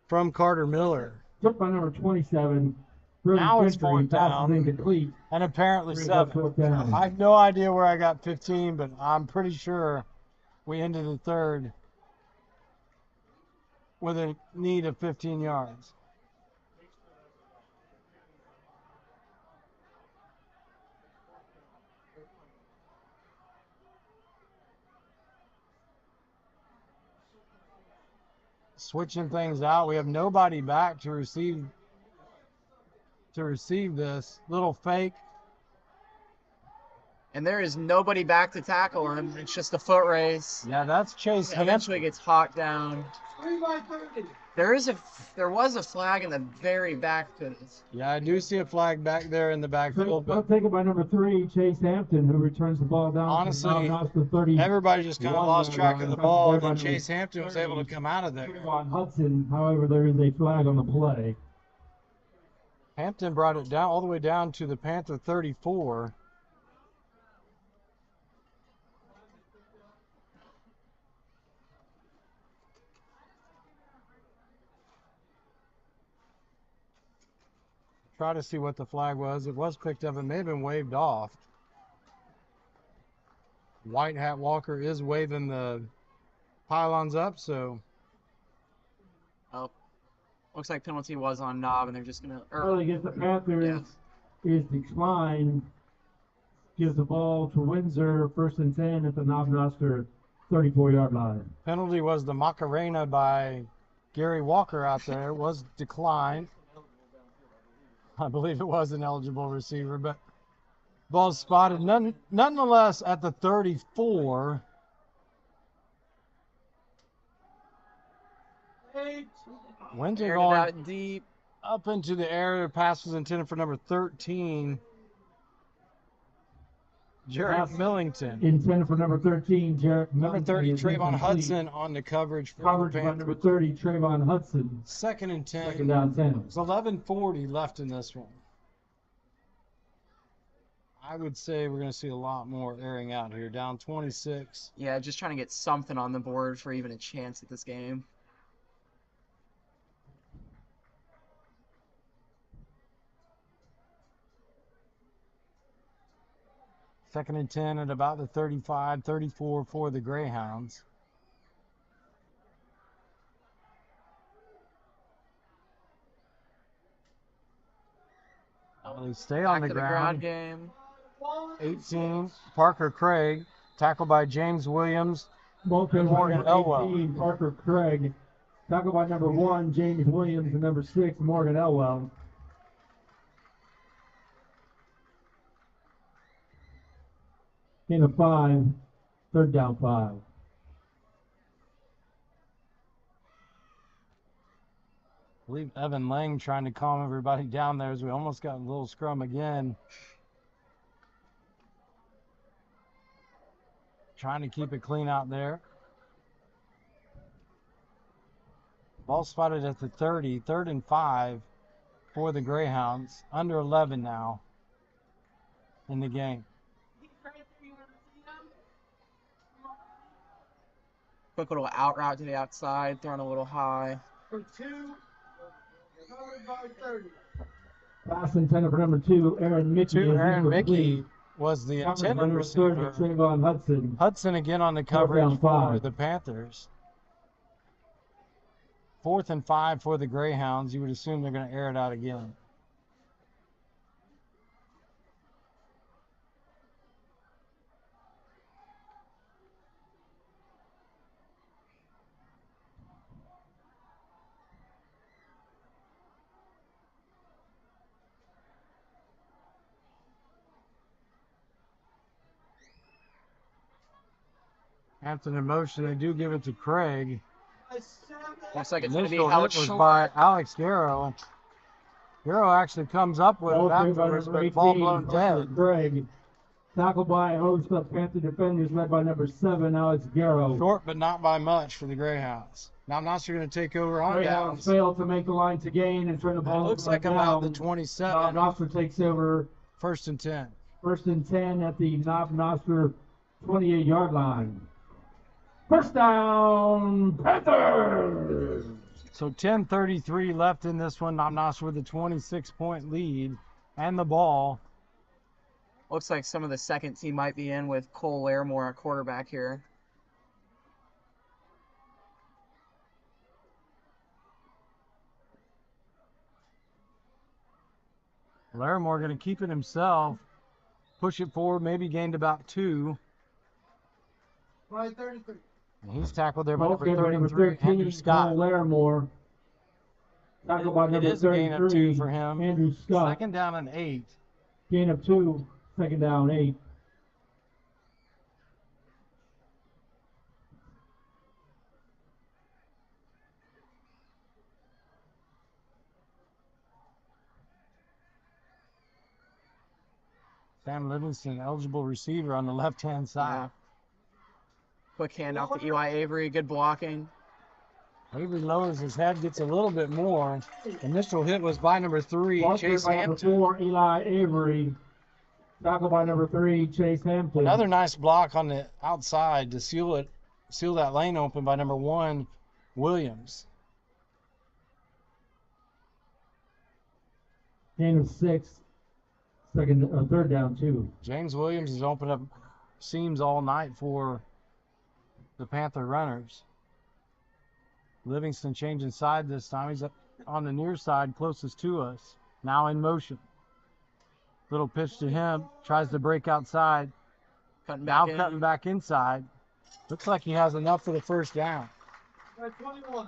from Carter Miller. Took by number 27. Brody Now it's Gentry, fourth passes down. incomplete. And apparently Brings up 7. fourth down. I have no idea where I got 15, but I'm pretty sure we ended the 3rd with a need of 15 yards. Switching things out. We have nobody back to receive this little fake. And there is nobody back to tackle him. It's just a foot race. Yeah, that's Chase Eventually Hampton. gets hawked down. 3 by 30. There was a flag in the very back to this. Yeah, I do see a flag back there in the backfield, Well, but taken by number 3, Chase Hampton, who returns the ball down. honestly, to Noster 30. everybody just kind of lost track of the ball, and then Everybody- Chase Hampton was able to come out of there. Trayvon Hudson, however, there is a flag on the play. Hampton brought it down all the way down to the Panther 34. Try to see what the flag was. It was picked up. It may have been waved off. White Hat Walker is waving the pylons up, so Oh, looks like penalty was on Knob, and they're just gonna. Early against the Panthers is declined. Gives the ball to Windsor, 1st and 10 at the Noster 34-yard line. penalty was the Macarena by Gary Walker out there. It was declined. I believe it was an eligible receiver, but ball spotted nonetheless at the 34. Windsor Aired it going out deep. up into the air. Pass was intended for number 13, Jarrett Pass Millington. Intended for number 13, Jarrett Number 30, is Trayvon incomplete. Hudson on the coverage for Coverage the by number Panthers. 30, Trayvon Hudson. 2nd and 10. 2nd down 10. It's 11:40 left in this one. I would say we're going to see a lot more airing out here. Down 26. Yeah, just trying to get something on the board for even a chance at this game. Second and 10 at about the 35, 34 for the Greyhounds. They stay on Back the to the ground ground. game. 18, Parker Craig, tackled by James Williams. Ball carrier by Morgan number Elwell. 18, Parker Craig. Tackled by number 1, James Williams, and number 6, Morgan Elwell. In a 5, 3rd down 5. I believe Evan Lang trying to calm everybody down there as we almost got a little scrum again. Trying to keep it clean out there. Ball spotted at the 30, 3rd and 5 for the Greyhounds. Under 11 now in the game. Quick little out route to the outside, throwing a little high. For 2, covered by 30. Pass intended for number 2, Aaron Mickey. To is Aaron incomplete. Mickey. was the Covered by intended number 30, receiver. Trayvon Hudson. Hudson again on the Fourth coverage down, for 5. the Panthers. 4th and 5 for the Greyhounds. You would assume they're going to air it out again. Hampton in motion. They do give it to Craig. Looks like it's going to be Initial Alex hit was Short. by Alex Garrow. Garrow actually comes up with it Ball carried by afterwards, number but ball 18, blown dead. Craig. Tackled by a host of Panther defenders led by number 7, Alex Garrow. Short, but not by much for the Greyhounds. Now Noster going to take over on Greyhounds downs. failed to make the line to gain and turn the ball Looks over like on about the downs. 27. Noster takes over 1st and 10. 1st and 10 at the Noster 28-yard line. First down, Panthers! So 10:33 left in this one. Noster with a 26-point lead and the ball. Looks like some of the second team might be in with Cole Larimore at quarterback here. Larimore going to keep it himself. Push it forward, maybe gained about 2. Right, 33. And he's tackled there by Ball number carried by number 33, 13, Andrew Scott. Cole Larimore. Tackled by It number is a gain of 2 33, for him. Andrew Scott. 2nd down and 8. Gain of 2, 2nd down, 8. Sam Livingston, eligible receiver on the left-hand side. Yeah. Quick handoff to Eli Avery. Good blocking. Avery lowers his head, gets a little bit more. Initial hit was by number 3, Ball Chase carried by number Hampton. 4, Eli Avery. Tackled by number 3, Chase Hampton. Another nice block on the outside to seal that lane open by number 1, Williams. Gain of 6. 3rd down, 2. James Williams has opened up seams all night for the Panther runners. Livingston changing side this time. He's up on the near side, closest to us. Now in motion. Little pitch to him. Tries to break outside. Cutting Now back in. cutting back inside. Looks like he has enough for the first down. Right, 21.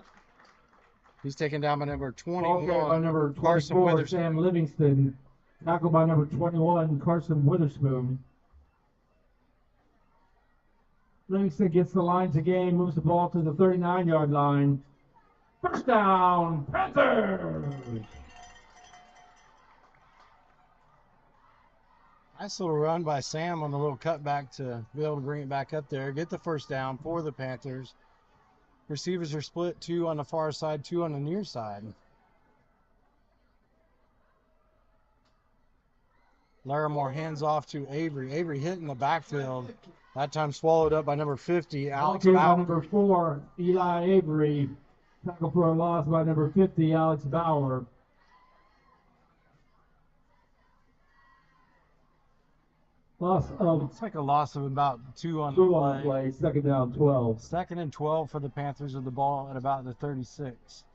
He's taken down by number Ball carried by 21, number Carson 24, Witherspoon. Sam Livingston. Tackled by number 21, Carson Witherspoon. Livingston gets the line to gain, moves the ball to the 39-yard line. First down, Panthers! Nice little run by Sam on the little cutback to be able to bring it back up there. Get the first down for the Panthers. Receivers are split, 2 on the far side, 2 on the near side. Larimore hands off to Avery. Avery hit in the backfield. That time swallowed up by number 50, Alex Ball carried by Bauer. number 4, Eli Avery. Tackle for a loss by number 50, Alex Bauer. Loss of Looks like a loss of about 2 on 2 on the the play. play, 2nd down, 12. 2nd and 12 for the Panthers with the ball at about the 36.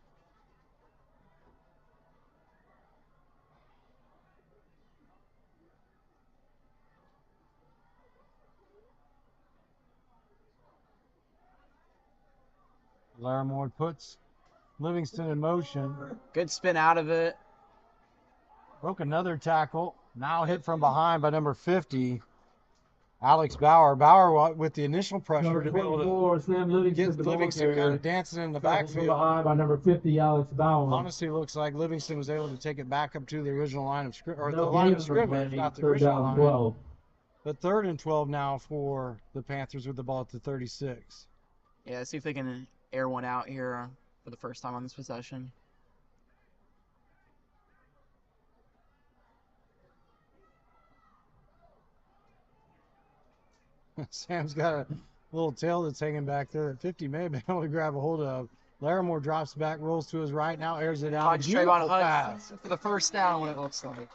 Larimore puts Livingston in motion. Good spin out of it. Broke another tackle. Now hit from behind by number 50, Alex Bauer. Bauer with the initial pressure Number to be able to 24, Sam Livingston. get the ball Livingston kind carrier. of dancing in the Tackled from backfield. behind by number 50, Alex Bauer. Honestly, looks like Livingston was able to take it back up to the original line of scrimmage, or No the line gain of for scrimmage, Penny, not the 3rd original down, line. 12. But 3rd and 12 now for the Panthers with the ball at the 36. Yeah, see if they can air one out here for the first time on this possession. Sam's got a little tail that's hanging back there that 50 may have been able to grab a hold of. Larimore drops back, rolls to his right, now airs it out. Todd Trayvon Beautiful pass. Hudson for the first down, what it looks like.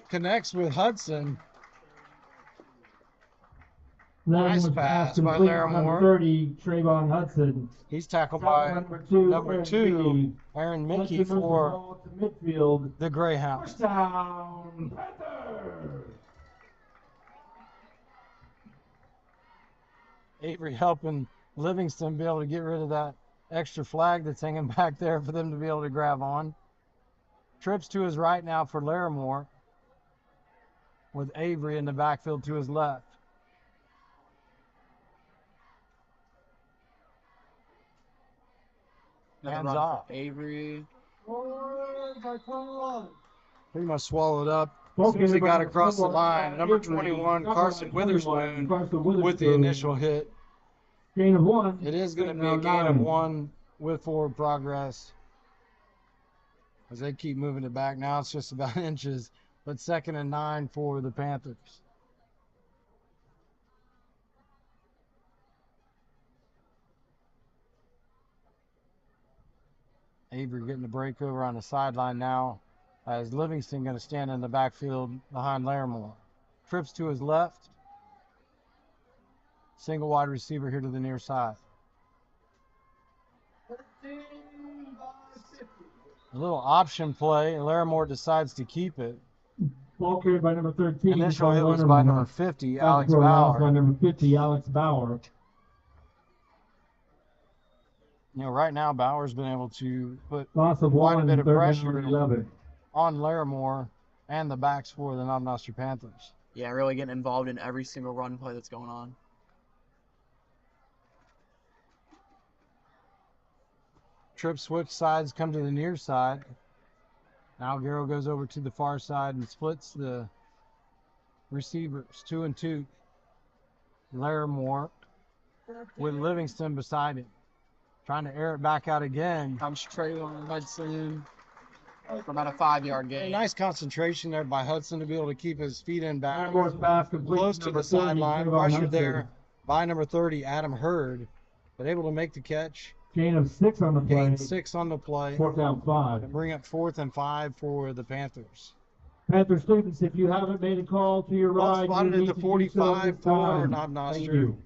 Connects with Hudson. Nice was pass by complete. Larimore. Number 30, Trayvon Hudson. He's tackled Tackle by number Aaron two, Mickey. Aaron Hudson Mickey moves the for ball to midfield. the Greyhounds. First down, Panthers. Avery helping Livingston be able to get rid of that extra flag that's hanging back there for them to be able to grab on. Trips to his right now for Larimore, with Avery in the backfield to his left. Another Hands run off. for Avery. Forward by 21. Pretty much swallowed up. As soon as he got across the line, number 21, Carson Witherspoon, with the initial hit. Gain of 1. It is going to be a gain of 1 with forward progress. As they keep moving it back. Now it's just about inches, but 2nd and 9 for the Panthers. Avery getting the break over on the sideline now, as Livingston going to stand in the backfield behind Larimore. Trips to his left. Single wide receiver here to the near side. 13 by 50. A little option play, and Larimore decides to keep it. Ball carried by number 13. Initial hit was by number 50, Alex Bauer. By number 50, Alex Bauer. You know, right now Bauer's been able to put Loss of quite a 1, bit of 3rd pressure down and 11. on Larimore and the backs for the Noster Panthers. Yeah, really getting involved in every single run play that's going on. Trip switch sides, come to the near side. Now Garrow goes over to the far side and splits the receivers 2 and 2. Larimore with Livingston beside him, trying to air it back out again. Comes Trayvon Hudson for about a 5-yard A gain. nice concentration there by Hudson to be able to keep his feet in bounds. Larimore's pass complete. Close to Number the 30, sideline, Trayvon pressured Hudson. there by number 30, Adam Hurd, but able to make the catch. Gain of 6 on the play. Gain 6 on the play. 4th down 5. And bring up 4th and 5 for the Panthers. Panther students, if you haven't made a call to your Ball right, spotted you at need the to do 45 so this for time. Nob Thank Noster. you.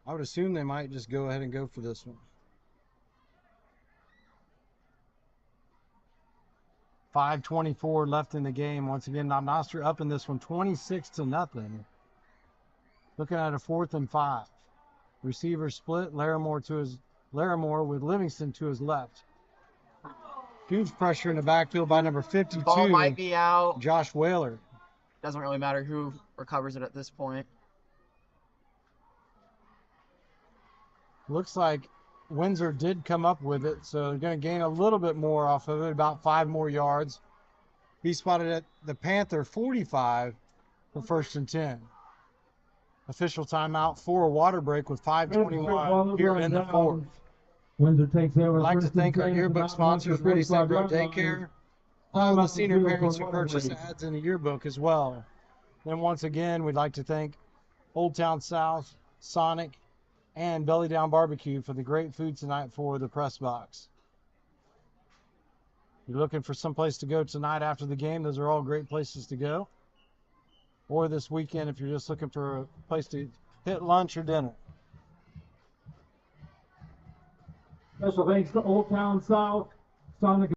I would assume they might just go ahead and go for this one. 5:24 left in the game. Once again, Nob Noster up in this one, 26-0. Looking at a 4th and 5. Receiver split. Larimore with Livingston to his left. Huge pressure in the backfield by number 52, Ball might be out. Josh Whaler. Doesn't really matter who recovers it at this point. Looks like Windsor did come up with it, so they're going to gain a little bit more off of it, about 5 more yards. Be spotted at the Panther 45 for 1st and 10. Official timeout for a water break with 5:21 here in the 4th. Windsor takes over. I'd like to 1st and thank our 10 yearbook at the sponsors, Noster Ready, Set, 45 Grow yard line. Daycare, all the Timeout senior for parents who water purchase break. ads in the yearbook as well. Then once again, we'd like to thank Old Town South, Sonic, and Belly Down Barbecue for the great food tonight for the press box. You're looking for some place to go tonight after the game, those are all great places to go. Or this weekend if you're just looking for a place to hit lunch or dinner. Special thanks to Old Town South, Sonic.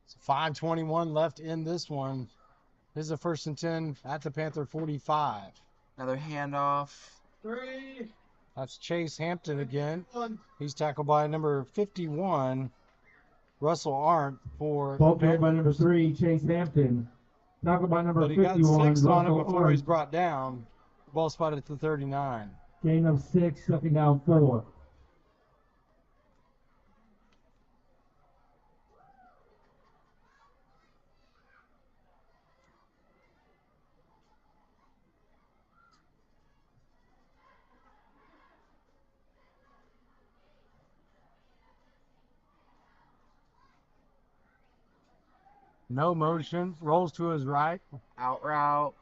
So 5:21 left in this one. This is a 1st and 10 at the Panther 45. Another handoff. 3, That's Chase Hampton again. 1. He's tackled by number 51, Russell Arndt for Ball carried by number 3, Chase Hampton. Tackle by number But he got 51, 6 on it Russell before he's Owens. brought down. Ball spotted at the 39. Gain of 6, second down 4. No motion. Rolls to his right. Out route.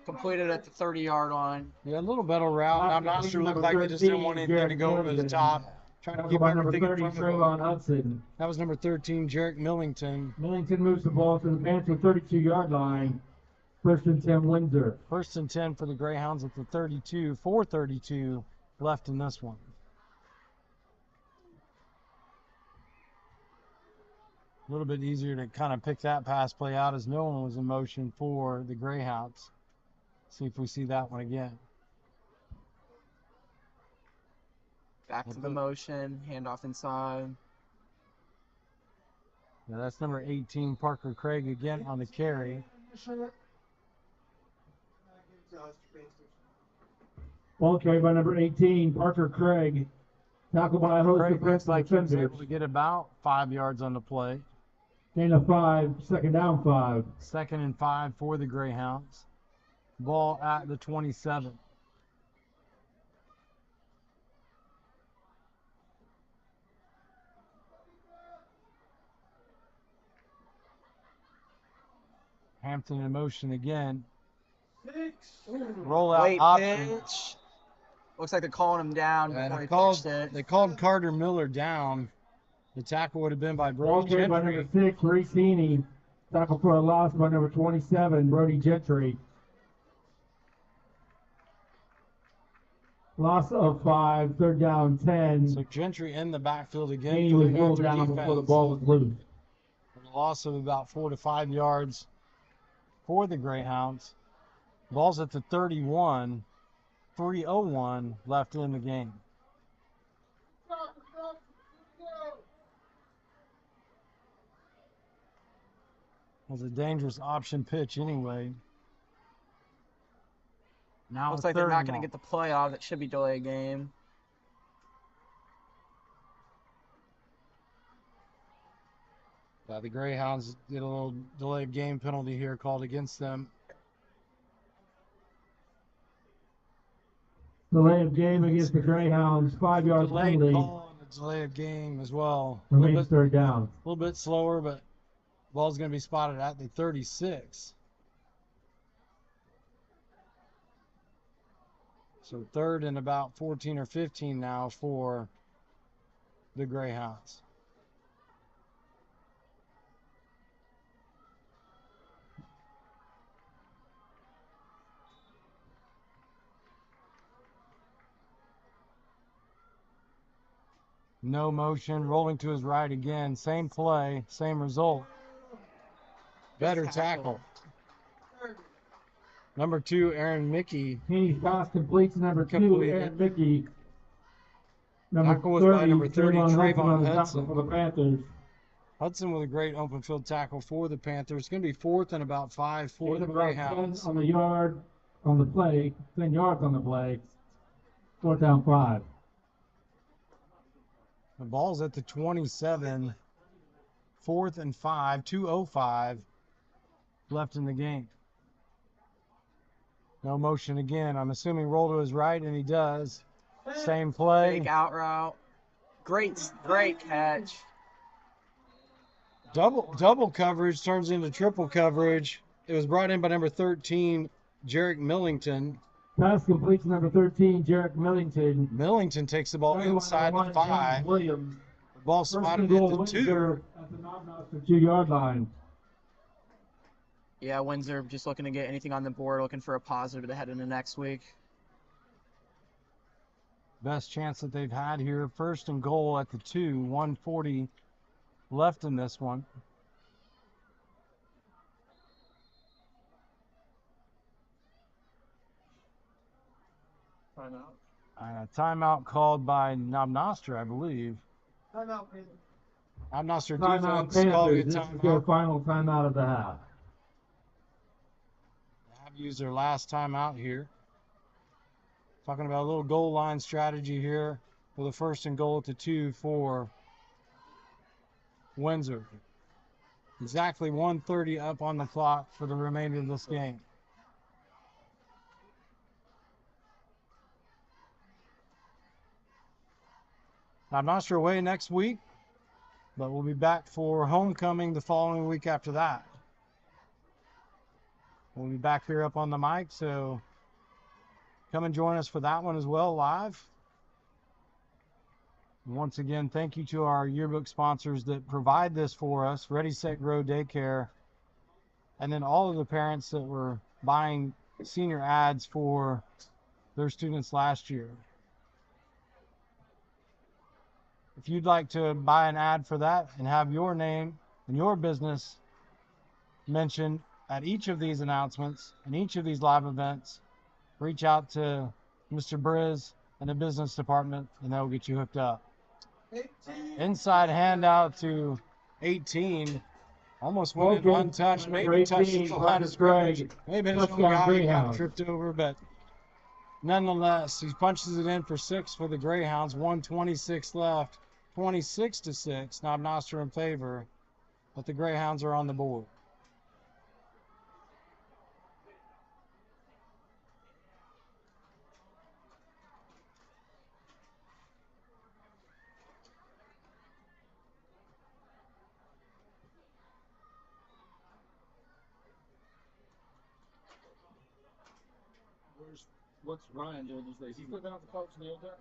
Completed at the 30-yard line. Yeah, a little better route. I'm not sure. Looked like they just didn't want anything to go over the top. Trying to Tackle keep by number everything in 30, front of Trayvon him. Hudson. That was number 13, Jarek Millington. Millington moves the ball to the Panther 32-yard line. First and 10, Windsor. First and 10 for the Greyhounds at the 32. 4:32 left in this one. A little bit easier to kind of pick that pass play out as no one was in motion for the Greyhounds. See if we see that one again. Back to the motion. Handoff inside. Now that's number 18, Parker Craig, again on the carry. Ball carried by number 18, Parker Craig. Tackle by a host Craig of looks like he was defenders. able to get about 5 yards on the play. Gain of 5, second down 5. Second and 5 for the Greyhounds. Ball at the 27. Hampton in motion again. Roll out Late option. pitch. Looks like they're calling him down And before he called, pitched it. they called Carter Miller down. The tackle would have been by Ball Brody carried by Gentry. number 6, Reese Heaney. Tackle for a loss by number 27, Brody Gentry. Loss of 5, third down 10. So Gentry in the backfield again Heaney for was the rolled Panther down before the defense. ball was loose. A loss of about 4 to 5 yards for the Greyhounds. Ball's at the 31. 3:01 left in the game. Was a dangerous option pitch anyway. Now Looks it's like they're third not and going to long. get the playoff. It should be delayed game. The Greyhounds did a little delayed game penalty here called against them. Delay of game against the Greyhounds, 5 yards Delayed penalty. call and a delay of game as well. A Remains third down. little bit slower, but ball's going to be spotted at the 36. So third and about 14 or 15 now for the Greyhounds. No motion, rolling to his right again. Same play, same result. Better tackle. Number 2, Aaron Mickey. Heaney's pass complete to number 2, Completed. Aaron Mickey. Tackle was by number 30, Trayvon on the tackle Hudson. for the Panthers. Hudson with a great open field tackle for the Panthers. It's going to be fourth and about 5 for Gain the of about 10 Greyhounds. on the yard, on the play, 10 yards on the play. Fourth down 5. The ball's at the 27. Fourth and 5, 2:05 left in the game. No motion again. I'm assuming roll to his right, and he does. Same play. Fake out route. Great catch. Double coverage turns into triple coverage. It was brought in by number 13, Jarek Millington. Pass complete to number 13, Jarek Millington. Millington takes the ball inside the 5. Williams. The ball First and spotted goal, at the 2. Windsor at the Noster 2-yard line. Yeah, Windsor just looking to get anything on the board, looking for a positive to head into next week. Best chance that they've had here. First and goal at the 2. 1:40 left in this one. Timeout called by Noster, I believe. Timeout, Panther. Noster Timeout defense called a Panthers. This is their timeout. final timeout of the half. use their last time out here. Talking about a little goal line strategy here with a 1st and goal at the 2 for Windsor. Exactly 1:30 up on the clock for the remainder of this game. I'm not sure away next week, but we'll be back for homecoming the following week after that. We'll be back here up on the mic, so come and join us for that one as well, live. Once again, thank you to our yearbook sponsors that provide this for us, Ready, Set, Grow Daycare, and then all of the parents that were buying senior ads for their students last year. If you'd like to buy an ad for that and have your name and your business mentioned at each of these announcements and each of these live events, reach out to Mr. Briz and the business department, and they'll get you hooked up. 18. Inside handout to 18. Almost went in untouched. Maybe touched the line of scrimmage. Maybe his little guy got tripped over, but nonetheless, he punches it in for 6 for the Greyhounds. 1:26 left. 26-6. Now Noster in favor, but the Greyhounds are on the board. What's Ryan doing these days? He's looking out the folks in the old town.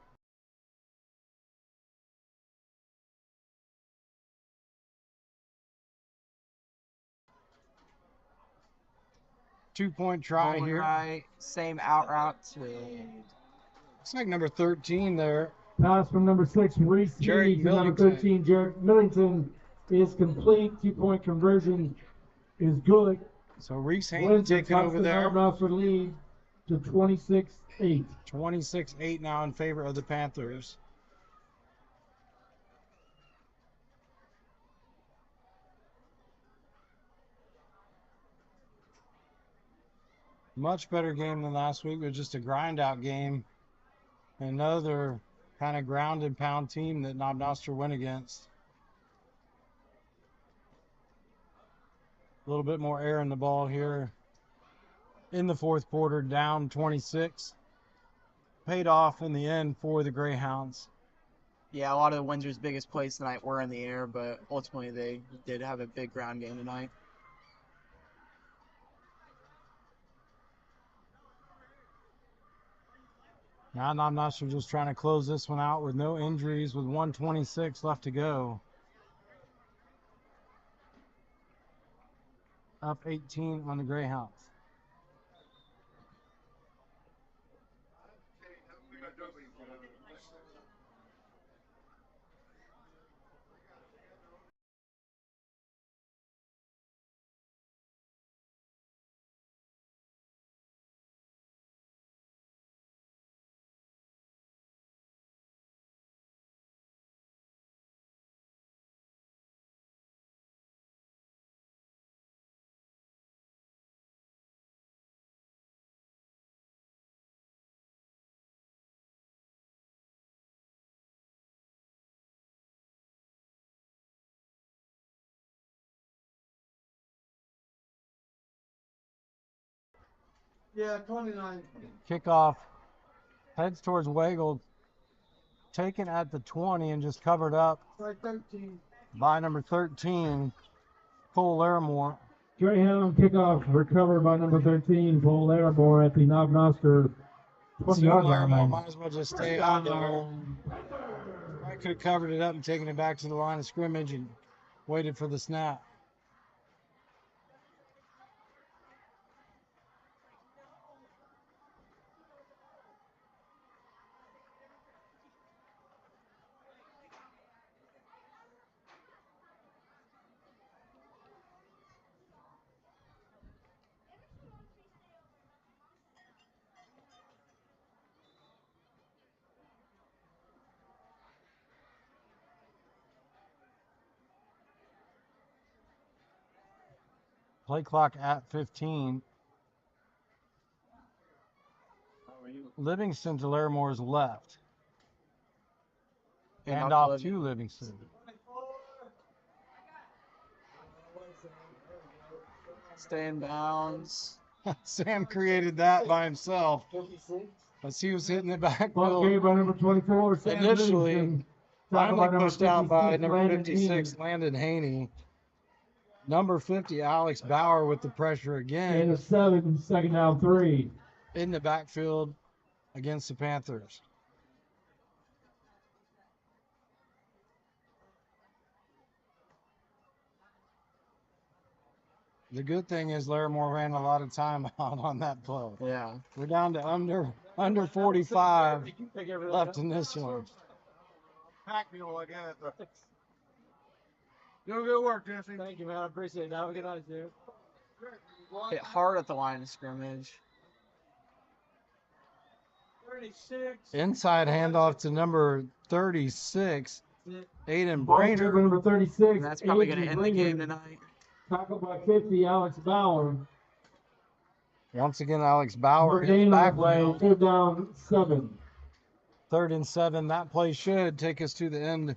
Two-point try Bowling here. right, same out route to Looks like number 13 there. Pass from number 6, Reese Jarek Healy, to number Millington. 13, Jarek Millington, is complete. 2-point conversion is good. So Reese Haynes Windsor taking cuts over the there. Noster lead to 26-8. 26-8 now in favor of the Panthers. Much better game than last week. It was just a grind out game. Another kind of ground and pound team that Noster went against. A little bit more air in the ball here in the 4th quarter, down 26. Paid off in the end for the Greyhounds. Yeah, a lot of Windsor's biggest plays tonight were in the air, but ultimately they did have a big ground game tonight. Now Noster just trying to close this one out with no injuries with 1:26 left to go. Up 18 on the Greyhounds. Yeah, 29. Kickoff heads towards Wagle, taken at the 20 and just covered up Try 13. by number 13, Cole Larimore. Greyhound kickoff recovered by number 13, Paul Larimore at the Noster 20-yard Larimore line. might as well just stay out there. I could have covered it up and taken it back to the line of scrimmage and waited for the snap. Play clock at 15. Livingston to Laramore's left. Yeah, Hand not off to to Livingston. Stay in bounds. Sam created that by himself. As he was hitting the Ball backfield. carried by number 24, Sam Initially, Livingston. Tackled by Finally number pushed out by 56, number Landon 56, Heaney. Landon Haney. Number 50, Alex Bauer with the pressure And again a 7, second down 3. in the backfield against the Panthers. The good thing is Larimore ran a lot of time out on that play. Yeah. We're down to under 45 left in this one. Pack mule, I guess. Doing good work, Jesse. Thank you, man. I appreciate it. Have a good night, dude. Hit hard at the line of scrimmage. 36. Inside handoff to number 36, Aiden Ball carried by Brainerd. number 36. And that's probably going to Adrian end the game Brainerd. tonight. Tackled by 50, Alex Bauer. Once again, Alex Bauer We're in the gaining on the play. backfield. 3rd down 7. 3rd and 7. That play should take us to the end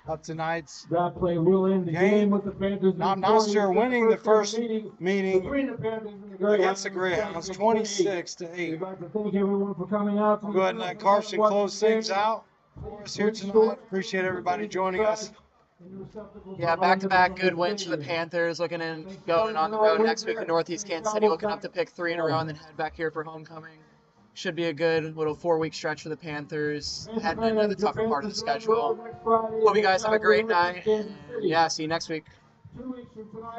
of tonight's That play will end the game with the Panthers. Now victorious Noster in the winning the first meeting meeting between the Panthers and the Greyhounds. against the Greyhounds, 26-8. We'd like to thank everyone for coming out. We'll go ahead and let Carson close things out for us here tonight. Appreciate everybody joining us. Yeah, back-to-back good wins for the Panthers. Looking in, going on the road next week in Northeast Kansas City. Looking up to pick 3 in a row and then head back here for homecoming. Should be a good little 4-week stretch for the Panthers. Heading into the tougher part of the schedule. Hope you guys have a great night. And yeah, see you next week. 2 weeks from tonight.